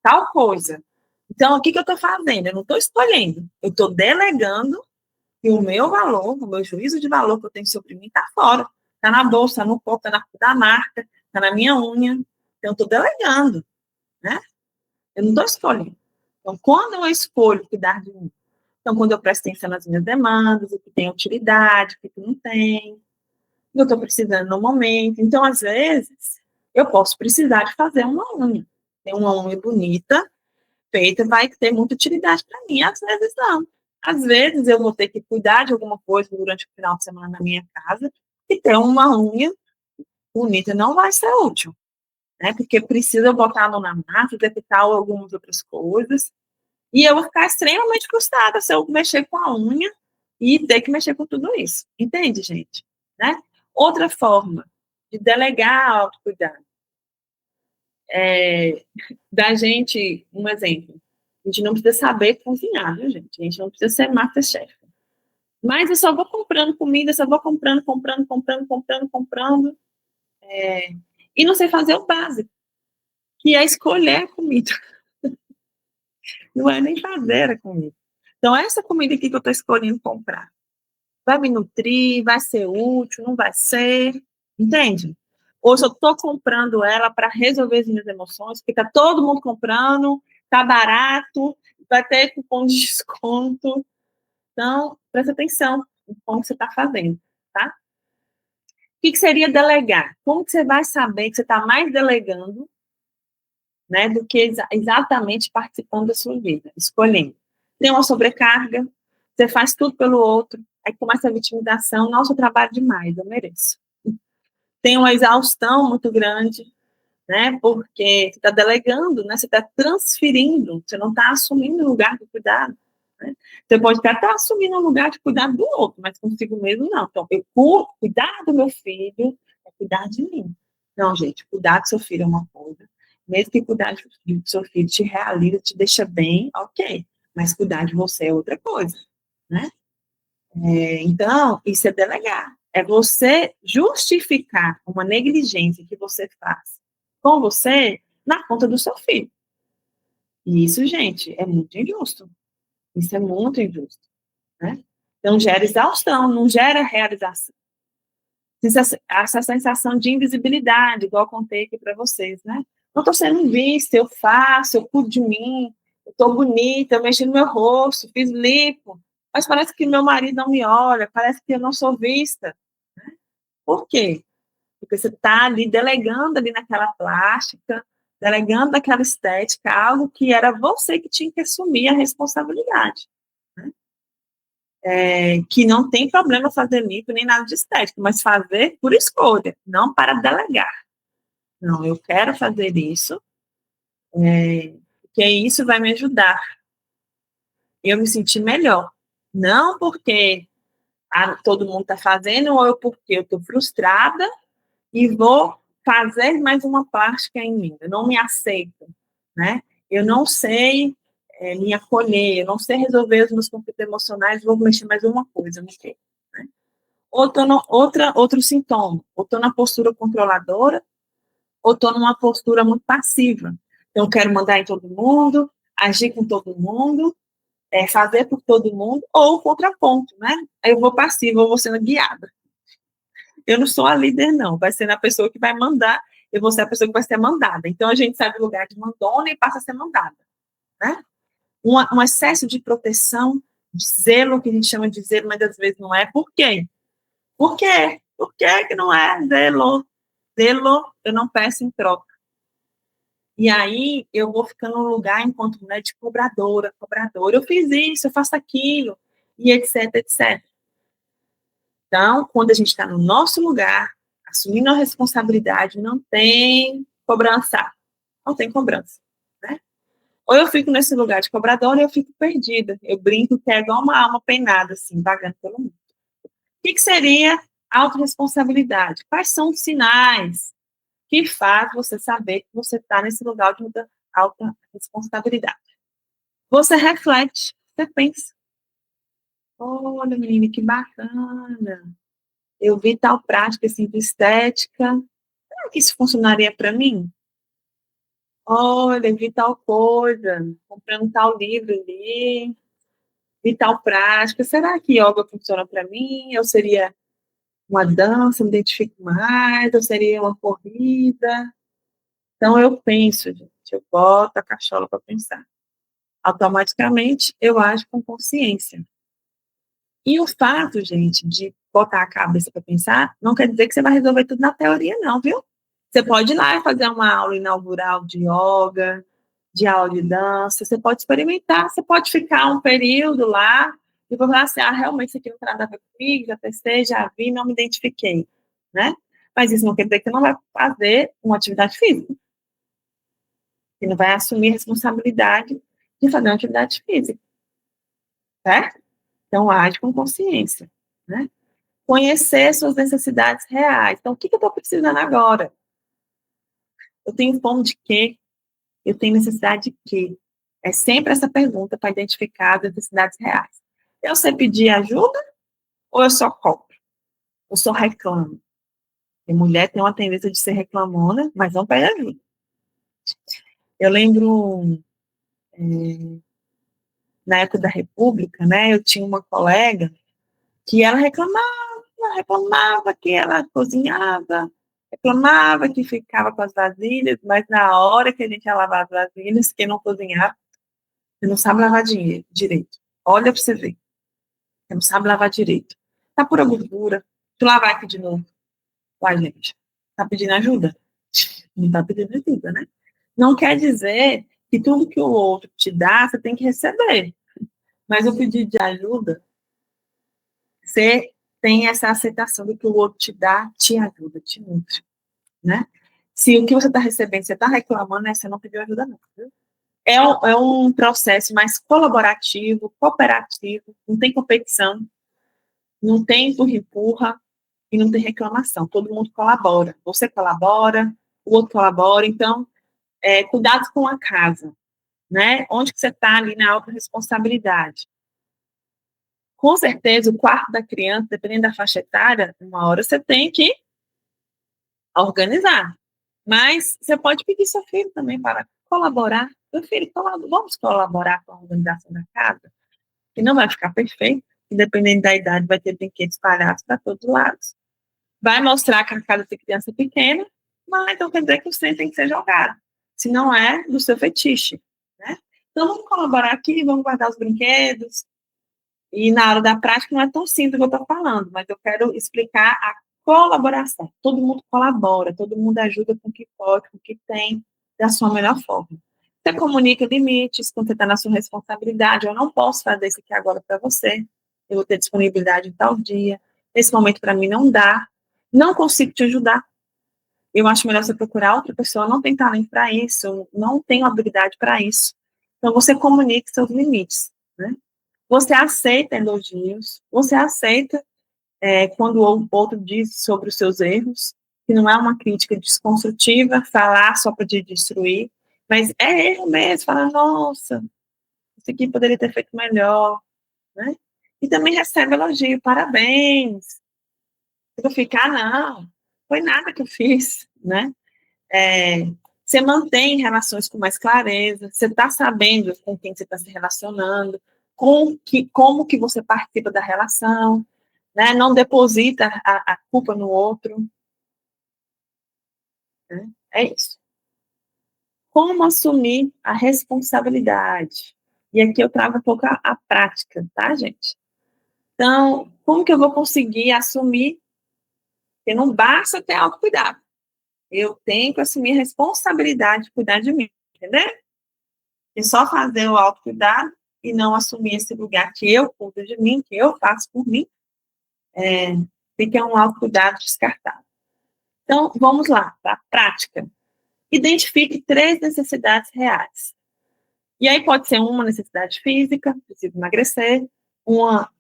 tal coisa. Então, o que eu estou fazendo? Eu não estou escolhendo, eu estou delegando e o meu valor, o meu juízo de valor que eu tenho sobre mim está fora. Está na bolsa, está no corpo, está na da marca, está na minha unha. Então, eu estou delegando, né? Eu não estou escolhendo. Então, quando eu escolho cuidar de mim, então, quando eu presto atenção nas minhas demandas, o que tem utilidade, o que não tem, o que eu estou precisando no momento. Então, às vezes, eu posso precisar de fazer uma unha. Tem uma unha bonita, feita, vai ter muita utilidade para mim. Às vezes, não. Às vezes, eu vou ter que cuidar de alguma coisa durante o final de semana na minha casa e ter uma unha bonita não vai ser útil, né? Porque precisa botar a mão na massa, executar algumas outras coisas. E eu vou ficar extremamente frustrada se eu mexer com a unha e ter que mexer com tudo isso. Entende, gente? Né? Outra forma de delegar autocuidado da gente, um exemplo, a gente não precisa saber cozinhar, viu, gente? A gente não precisa ser masterchef. Mas eu só vou comprando comida, só vou comprando, e não sei fazer o básico, que é escolher a comida. Não é nem fazer a comida. Então, essa comida aqui que eu estou escolhendo comprar, vai me nutrir, vai ser útil, não vai ser, entende? Ou se eu estou comprando ela para resolver as minhas emoções, porque está todo mundo comprando, está barato, vai ter cupom de desconto. Então, presta atenção no como você está fazendo, tá? O que seria delegar? Como que você vai saber que você está mais delegando, né, do que exatamente participando da sua vida, escolhendo? Tem uma sobrecarga, você faz tudo pelo outro, aí começa a vitimização, nossa, eu trabalho demais, eu mereço. Tem uma exaustão muito grande, né, porque você está delegando, né, você está transferindo, você não está assumindo o lugar de cuidado. Né? Você pode até estar assumindo o lugar de cuidar do outro, mas consigo mesmo não. Então, cuidar do meu filho é cuidar de mim. Não, gente, cuidar do seu filho é uma coisa. Mesmo que cuidar do seu filho te realiza, te deixa bem, ok. Mas cuidar de você é outra coisa, né? Então, isso é delegar. É você justificar uma negligência que você faz com você na conta do seu filho. E isso, gente, é muito injusto. Isso é muito injusto, né? Então, gera exaustão, não gera realização. Essa sensação de invisibilidade, igual eu contei aqui para vocês, né? Não estou sendo vista, eu faço, eu cuido de mim, eu estou bonita, eu mexi no meu rosto, fiz lipo, mas parece que meu marido não me olha, parece que eu não sou vista. Né? Por quê? Porque você está ali delegando ali naquela plástica, delegando naquela estética, algo que era você que tinha que assumir a responsabilidade. Né? Que não tem problema fazer lipo nem nada de estética, mas fazer por escolha, não para delegar. Não, eu quero fazer isso, porque isso vai me ajudar. Eu me sentir melhor. Não porque todo mundo está fazendo, ou porque eu estou frustrada e vou fazer mais uma plástica em mim. Eu não me aceito, né? Eu não sei me acolher, eu não sei resolver os meus conflitos emocionais, vou mexer mais uma coisa, não sei. Né? Ou estou outro sintoma, ou estou na postura controladora, ou estou numa postura muito passiva. Então, eu quero mandar em todo mundo, agir com todo mundo, fazer por todo mundo, ou o contraponto, né? Aí eu vou passiva, eu vou sendo guiada. Eu não sou a líder, não. Vai ser a pessoa que vai mandar, eu vou ser a pessoa que vai ser mandada. Então, a gente sai do lugar de mandona e passa a ser mandada, né? Um excesso de proteção, de zelo, que a gente chama de zelo, mas às vezes não é. Por quê? Por quê? Por que não é zelo? Zelo, eu não peço em troca. E aí, eu vou ficando no lugar, enquanto mulher, de cobradora. Eu fiz isso, eu faço aquilo, e etc, etc. Então, quando a gente está no nosso lugar, assumindo a responsabilidade, não tem cobrança. Não tem cobrança, né? Ou eu fico nesse lugar de cobradora, ou eu fico perdida. Eu brinco que é igual uma alma penada, assim, vagando pelo mundo. O que seria autorresponsabilidade? Quais são os sinais que faz você saber que você está nesse lugar de alta responsabilidade? Você reflete, você pensa. Olha, menina, que bacana. Eu vi tal prática assim, de estética. Será que isso funcionaria para mim? Olha, vi tal coisa, comprando tal livro ali, vi tal prática. Será que yoga funciona para mim? Ou seria uma dança, me identifico mais? Ou seria uma corrida? Então, eu penso, gente, eu boto a cachola para pensar. Automaticamente, eu ajo com consciência. E o fato, gente, de botar a cabeça para pensar, não quer dizer que você vai resolver tudo na teoria, não, viu? Você pode ir lá e fazer uma aula inaugural de yoga, de aula de dança, você pode experimentar, você pode ficar um período lá e falar assim, realmente isso aqui não tem nada a ver comigo, já testei, já vi, não me identifiquei, né? Mas isso não quer dizer que você não vai fazer uma atividade física, que não vai assumir a responsabilidade de fazer uma atividade física, certo? Então, age com consciência, né? Conhecer suas necessidades reais. Então, o que eu estou precisando agora? Eu tenho fome de quê? Eu tenho necessidade de quê? É sempre essa pergunta para identificar as necessidades reais. Eu sei pedir ajuda ou eu só compro? Eu só reclamo? E mulher tem uma tendência de ser reclamona, mas não pede ajuda. Eu lembro, na época da República, né, eu tinha uma colega que ela reclamava que ela cozinhava, reclamava que ficava com as vasilhas, mas na hora que a gente ia lavar as vasilhas, quem não cozinhava, você não sabe lavar direito. Olha para você ver. Você não sabe lavar direito. Tá pura gordura. Tu lavar aqui de novo. Uai, gente. Tá pedindo ajuda? Não tá pedindo ajuda, né? Não quer dizer que tudo que o outro te dá, você tem que receber. Mas o pedido de ajuda, você tem essa aceitação do que o outro te dá, te ajuda, te nutre, né? Se o que você está recebendo, você está reclamando, né, você não pediu ajuda, não. Viu? É um processo mais colaborativo, cooperativo, não tem competição, não tem empurra-empurra e não tem reclamação. Todo mundo colabora. Você colabora, o outro colabora. Então, cuidado com a casa, né? Onde que você está ali na autorresponsabilidade? Com certeza, o quarto da criança, dependendo da faixa etária, uma hora você tem que organizar. Mas você pode pedir seu filho também para colaborar. Meu filho, vamos colaborar com a organização da casa, que não vai ficar perfeito, e dependendo da idade, vai ter brinquedos espalhados para todos os lados. Vai mostrar que a casa tem criança pequena, mas então quer dizer que o trem tem que ser jogado. Se não é do seu fetiche, né? Então vamos colaborar aqui, vamos guardar os brinquedos. E na hora da prática não é tão simples que eu estou falando, mas eu quero explicar a colaboração. Todo mundo colabora, todo mundo ajuda com o que pode, com o que tem, da sua melhor forma. Você comunica limites, quando você está na sua responsabilidade. Eu não posso fazer isso aqui agora para você. Eu vou ter disponibilidade em tal dia. Nesse momento, para mim, não dá. Não consigo te ajudar. Eu acho melhor você procurar outra pessoa. Não tem talento para isso. Não tenho habilidade para isso. Então, você comunica seus limites, né? Você aceita elogios. Você aceita quando o outro diz sobre os seus erros, que não é uma crítica desconstrutiva, falar só para te destruir, mas é erro mesmo, falar, nossa, isso aqui poderia ter feito melhor, né? E também recebe elogio, parabéns. Eu ficar, não, foi nada que eu fiz, né? Você mantém relações com mais clareza, você está sabendo com quem você está se relacionando, como que você participa da relação, né? Não deposita a culpa no outro, né? É isso. Como assumir a responsabilidade? E aqui eu trago um pouco a prática, tá, gente? Então, como que eu vou conseguir assumir que não basta ter autocuidado? Eu tenho que assumir a responsabilidade de cuidar de mim, entendeu? E só fazer o autocuidado e não assumir esse lugar que eu cuido de mim, que eu faço por mim, fica um autocuidado descartado. Então, vamos lá, para a prática. Identifique 3 necessidades reais. E aí pode ser uma necessidade física, preciso emagrecer, uma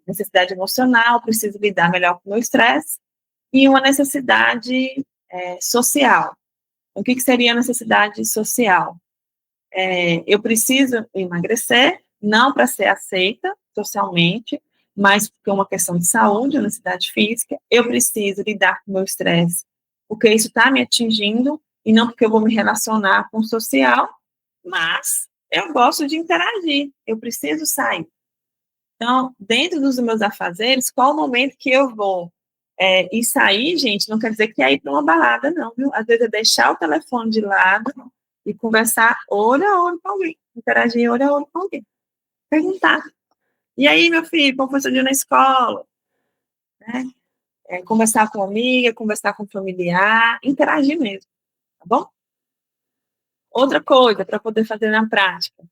necessidade emocional, preciso lidar melhor com o meu estresse, e uma necessidade social. O que seria a necessidade social? Eu preciso emagrecer, não para ser aceita socialmente, mas porque é uma questão de saúde, uma necessidade física. Eu preciso lidar com o meu estresse, porque isso está me atingindo, e não porque eu vou me relacionar com o social, mas eu gosto de interagir, eu preciso sair. Então, dentro dos meus afazeres, qual o momento que eu vou ir sair, gente, não quer dizer que é ir para uma balada, não, viu? Às vezes é deixar o telefone de lado e conversar olho a olho com alguém, interagir olho a olho com alguém. Perguntar. E aí, meu filho, como foi seu dia na escola? Né? Conversar com amiga, conversar com familiar, interagir mesmo, tá bom? Outra coisa, para poder fazer na prática,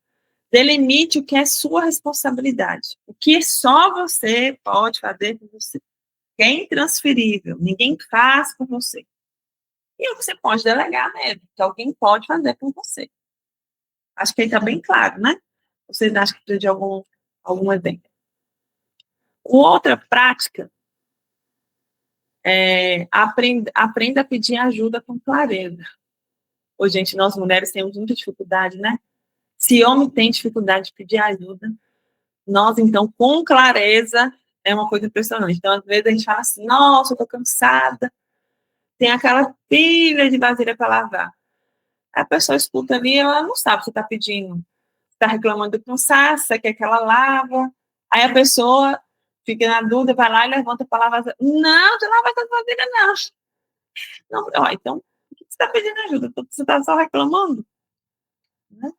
delimite o que é sua responsabilidade. O que só você pode fazer por você. Que é intransferível. Ninguém faz por você. E o que você pode delegar mesmo, que alguém pode fazer por você. Acho que aí está bem claro, né? Vocês acham que precisa de algum exemplo? Outra prática aprenda a pedir ajuda com clareza. Ô, gente, nós mulheres temos muita dificuldade, né? Se homem tem dificuldade de pedir ajuda, nós, então, com clareza, é uma coisa impressionante. Então, às vezes, a gente fala assim, nossa, eu tô cansada, tem aquela pilha de vasilha para lavar. A pessoa escuta ali, ela não sabe se está pedindo, está reclamando do cansaço, quer que ela lava. Aí a pessoa fica na dúvida, vai lá e levanta para lavar. Não, você não lava essa vasilha, não. Não, ó, então, por que você está pedindo ajuda? Você está só reclamando? Né?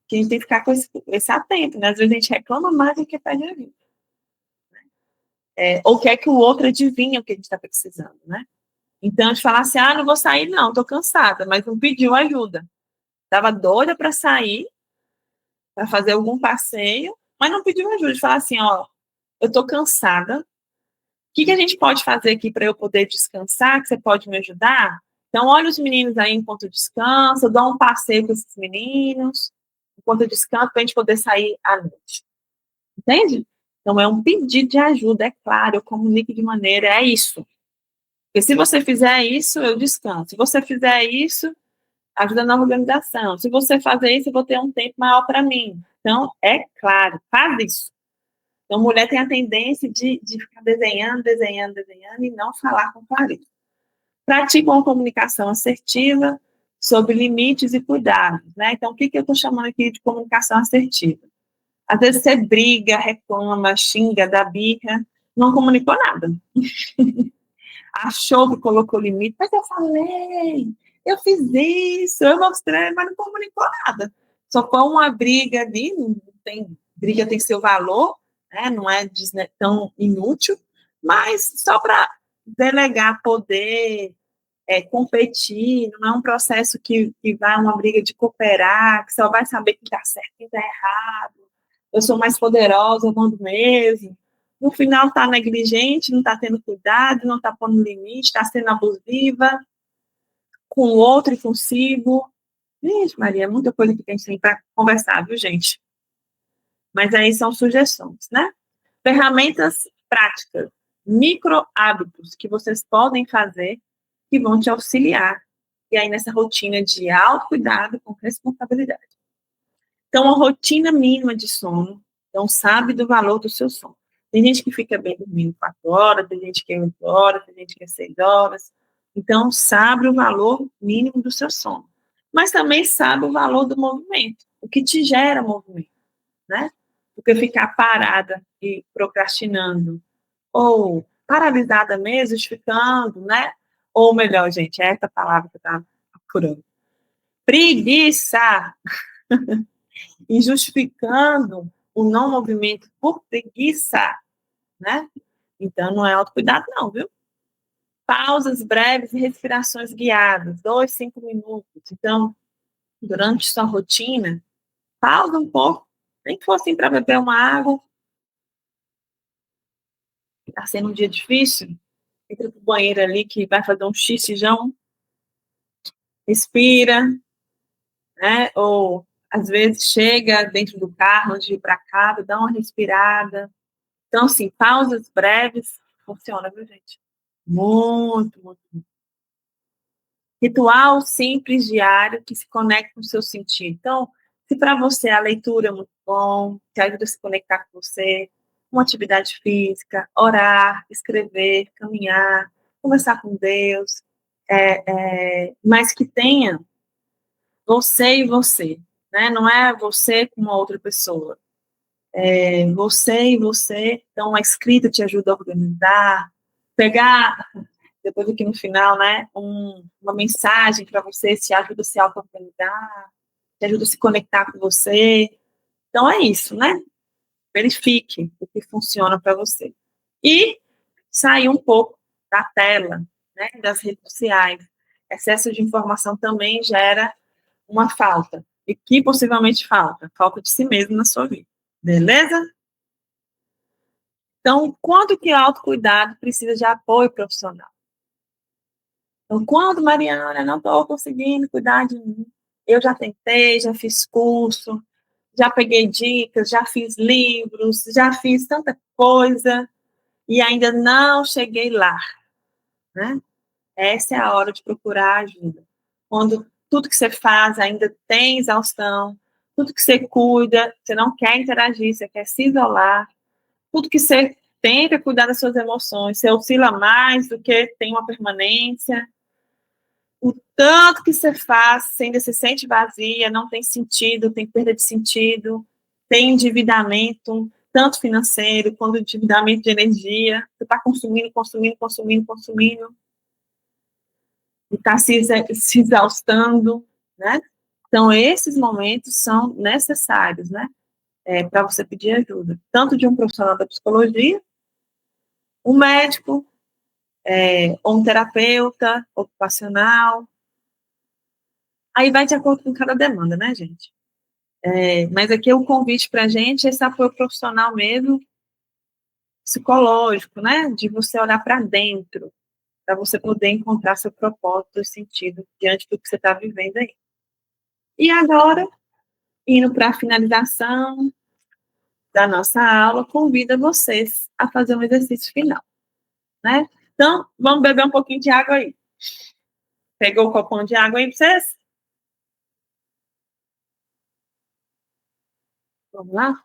Que a gente tem que ficar com esse atento, né? Às vezes a gente reclama mais do que pede ajuda. Ou quer que o outro adivinhe o que a gente está precisando, né? Então, a gente fala assim, não vou sair não, estou cansada, mas não pediu ajuda. Estava doida para sair, para fazer algum passeio, mas não pediu ajuda. De falar assim, ó, eu estou cansada, o que a gente pode fazer aqui para eu poder descansar, que você pode me ajudar? Então, olha os meninos aí enquanto eu descanso, eu dou um passeio com esses meninos, enquanto eu descanso, para a gente poder sair à noite. Entende? Então, é um pedido de ajuda, é claro, eu comunico de maneira, é isso. Porque se você fizer isso, eu descanso. Se você fizer isso, ajuda na organização. Se você fazer isso, eu vou ter um tempo maior para mim. Então, é claro, faz isso. Então, mulher tem a tendência de ficar desenhando e não falar com clareza. Pratica uma comunicação assertiva sobre limites e cuidados, né? Então, o que eu estou chamando aqui de comunicação assertiva? Às vezes você briga, reclama, xinga, dá birra, não comunicou nada. Achou que colocou limite, mas eu falei, eu fiz isso, eu mostrei, mas não comunicou nada. Só foi uma briga ali, não tem, briga tem seu valor, né? Não é tão inútil, mas só para delegar poder, competir, não é um processo que vai uma briga de cooperar, que só vai saber quem está certo e quem está errado. Eu sou mais poderosa, eu mando mesmo. No final está negligente, não está tendo cuidado, não está pondo limite, está sendo abusiva com o outro e consigo. Gente, Maria, é muita coisa que tem para conversar, viu, gente? Mas aí são sugestões, né? Ferramentas práticas, micro hábitos que vocês podem fazer que vão te auxiliar. E aí nessa rotina de autocuidado com responsabilidade. Então, uma rotina mínima de sono. Então, sabe do valor do seu sono. Tem gente que fica bem dormindo 4 horas, tem gente que é 8 horas, tem gente que é 6 horas. Então, sabe o valor mínimo do seu sono. Mas também sabe o valor do movimento, o que te gera movimento, né? Porque ficar parada e procrastinando, ou paralisada mesmo, ficando, né? Ou melhor, gente, é essa palavra que eu estava procurando. Preguiça. E justificando o não movimento por preguiça, né? Então, não é autocuidado, não, viu? Pausas breves e respirações guiadas, 2, 5 minutos. Então, durante sua rotina, pausa um pouco, nem que fosse assim para beber uma água. Está sendo um dia difícil, entra pro banheiro ali que vai fazer um xixijão, respira, né? Ou às vezes chega dentro do carro antes de ir para casa, dá uma respirada. Então, assim, pausas breves funciona, viu, gente? Muito, muito, muito. Ritual simples diário que se conecta com o seu sentido. Então, se para você a leitura é muito bom, que ajuda a se conectar com você, uma atividade física, orar, escrever, caminhar, conversar com Deus, mas que tenha você e você, né? Não é você com uma outra pessoa. É você e você. Então, a escrita te ajuda a organizar, pegar depois aqui no final, né, uma mensagem para você, te ajuda a se auto-organizar, te ajuda a se conectar com você. Então é isso, né? Verifique o que funciona para você. E sair um pouco da tela, né, das redes sociais. Excesso de informação também gera uma falta. E que possivelmente falta de si mesmo na sua vida. Beleza? Então, quanto que o autocuidado precisa de apoio profissional? Então, quando, Mariana, não estou conseguindo cuidar de mim, eu já tentei, já fiz curso, já peguei dicas, já fiz livros, já fiz tanta coisa e ainda não cheguei lá, né? Essa é a hora de procurar ajuda. Quando tudo que você faz ainda tem exaustão, tudo que você cuida, você não quer interagir, você quer se isolar, tudo que você tenta cuidar das suas emoções, você oscila mais do que tem uma permanência, o tanto que você faz, você ainda se sente vazia, não tem sentido, tem perda de sentido, tem endividamento, tanto financeiro quanto endividamento de energia, você está consumindo, consumindo, consumindo, consumindo, e está se exaustando, né? Então, esses momentos são necessários, né? Para você pedir ajuda, tanto de um profissional da psicologia, um médico, ou um terapeuta ocupacional. Aí vai de acordo com cada demanda, né, gente? Mas aqui é um convite para a gente, esse apoio profissional mesmo, psicológico, né? De você olhar para dentro, para você poder encontrar seu propósito e sentido diante do que você está vivendo aí. E agora, indo para a finalização da nossa aula, convido vocês a fazer um exercício final, né? Então, vamos beber um pouquinho de água aí. Pegou o copão de água aí para vocês? Vamos lá?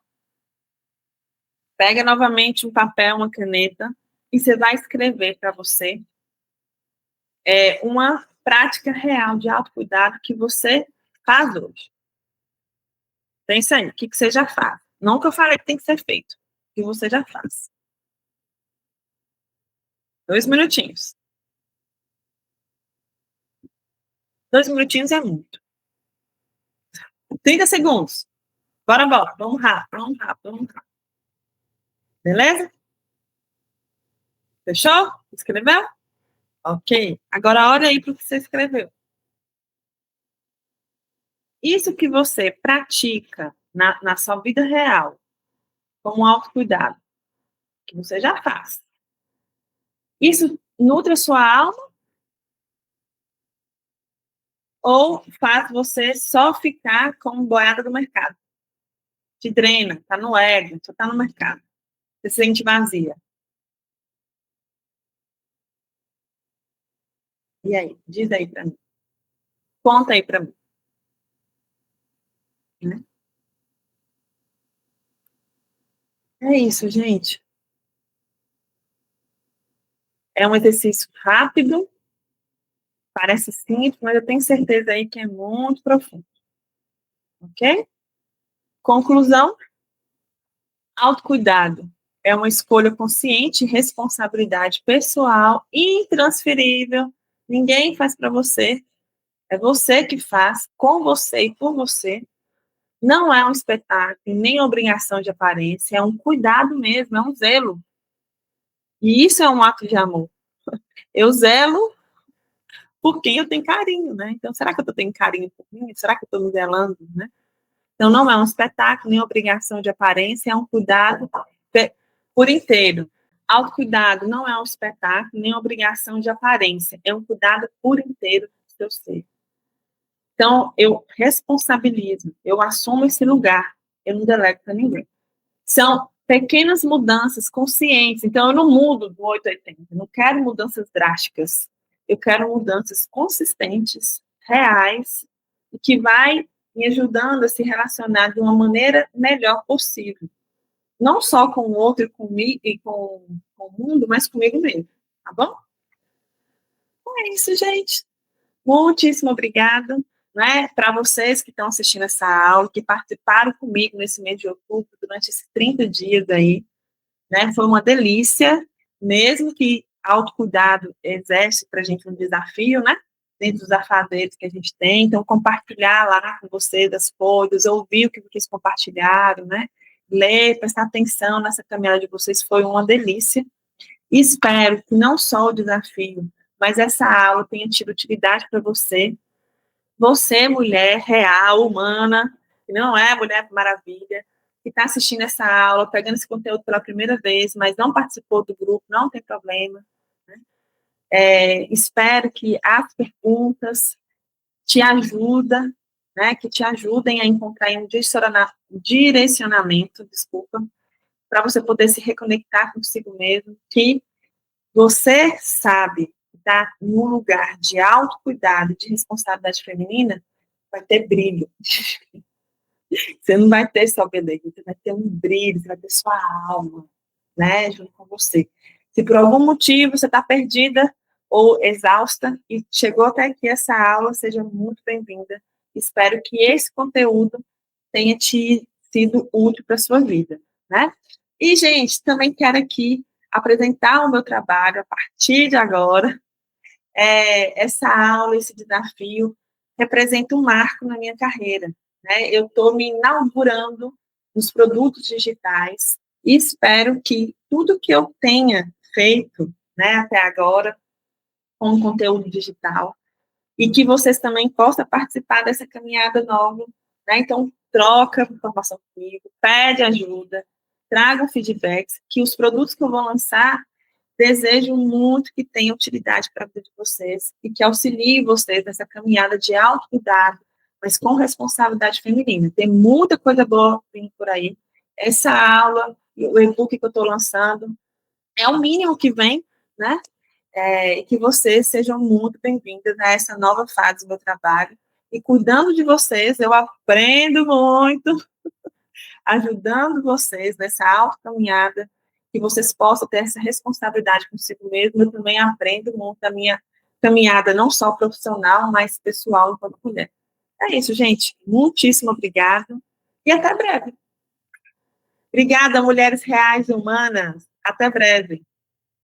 Pega novamente um papel, uma caneta, e você vai escrever para você uma prática real de autocuidado que você faz hoje. Pensa aí, o que você já faz. Não que eu falei que tem que ser feito, o que você já faz. 2 minutinhos. 2 minutinhos é muito. 30 segundos. Bora. Vamos rápido, vamos rápido, vamos rápido. Beleza? Fechou? Escreveu? Ok. Agora olha aí para o que você escreveu. Isso que você pratica na sua vida real, como autocuidado, que você já faz, isso nutre a sua alma ou faz você só ficar como boiada do mercado? Te drena, tá no ego, só tá no mercado. Você se sente vazia. E aí? Diz aí pra mim. Conta aí pra mim. Né? É isso, gente. É um exercício rápido, parece simples, mas eu tenho certeza aí que é muito profundo. Ok? Conclusão: autocuidado é uma escolha consciente e responsabilidade pessoal intransferível. Ninguém faz para você, é você que faz, com você e por você. Não é um espetáculo, nem obrigação de aparência, é um cuidado mesmo, é um zelo. E isso é um ato de amor. Eu zelo por quem eu tenho carinho, né? Então, será que eu tenho carinho por mim? Será que eu estou me zelando, né? Então, não é um espetáculo, nem obrigação de aparência, é um cuidado por inteiro. Autocuidado não é um espetáculo, nem obrigação de aparência, é um cuidado por inteiro do seu ser. Então, eu responsabilizo, eu assumo esse lugar, eu não delego para ninguém. São pequenas mudanças conscientes, então eu não mudo do 880, eu não quero mudanças drásticas, eu quero mudanças consistentes, reais, e que vai me ajudando a se relacionar de uma maneira melhor possível. Não só com o outro comigo, e com o mundo, mas comigo mesmo, tá bom? Então é isso, gente. Muitíssimo obrigada, né, para vocês que estão assistindo essa aula, que participaram comigo nesse mês de outubro, durante esses 30 dias aí, né, foi uma delícia, mesmo que autocuidado exerce para a gente um desafio, né, dentro dos afazeres que a gente tem, então compartilhar lá com vocês as coisas, ouvir o que vocês compartilharam, né, ler, prestar atenção nessa caminhada de vocês foi uma delícia. Espero que não só o desafio, mas essa aula tenha tido utilidade para você. Você, mulher real, humana, que não é Mulher Maravilha, que está assistindo essa aula, pegando esse conteúdo pela primeira vez, mas não participou do grupo, não tem problema. Né? Espero que as perguntas te ajudem, né, que te ajudem a encontrar um direcionamento, desculpa, para você poder se reconectar consigo mesmo, que você sabe que está num lugar de autocuidado, de responsabilidade feminina, vai ter brilho. Você não vai ter só beleza, você vai ter um brilho, você vai ter sua alma, né, junto com você. Se por algum motivo você está perdida ou exausta e chegou até aqui essa aula, seja muito bem-vinda. Espero que esse conteúdo tenha te sido útil para a sua vida, né? E, gente, também quero aqui apresentar o meu trabalho a partir de agora. Essa aula, esse desafio, representa um marco na minha carreira. Né? Eu estou me inaugurando nos produtos digitais e espero que tudo que eu tenha feito, né, até agora com conteúdo digital e que vocês também possam participar dessa caminhada nova. Né? Então, troca informação comigo, pede ajuda, traga feedbacks, que os produtos que eu vou lançar desejo muito que tenha utilidade para a vida de vocês e que auxilie vocês nessa caminhada de autocuidado, mas com responsabilidade feminina. Tem muita coisa boa vindo por aí. Essa aula, o e-book que eu estou lançando, é o mínimo que vem, né? E que vocês sejam muito bem-vindas a essa nova fase do meu trabalho. E cuidando de vocês, eu aprendo muito, ajudando vocês nessa autocaminhada, que vocês possam ter essa responsabilidade consigo mesmo. Eu também aprendo muito da minha caminhada, não só profissional, mas pessoal enquanto mulher. É isso, gente. Muitíssimo obrigada e até breve. Obrigada, mulheres reais e humanas. Até breve.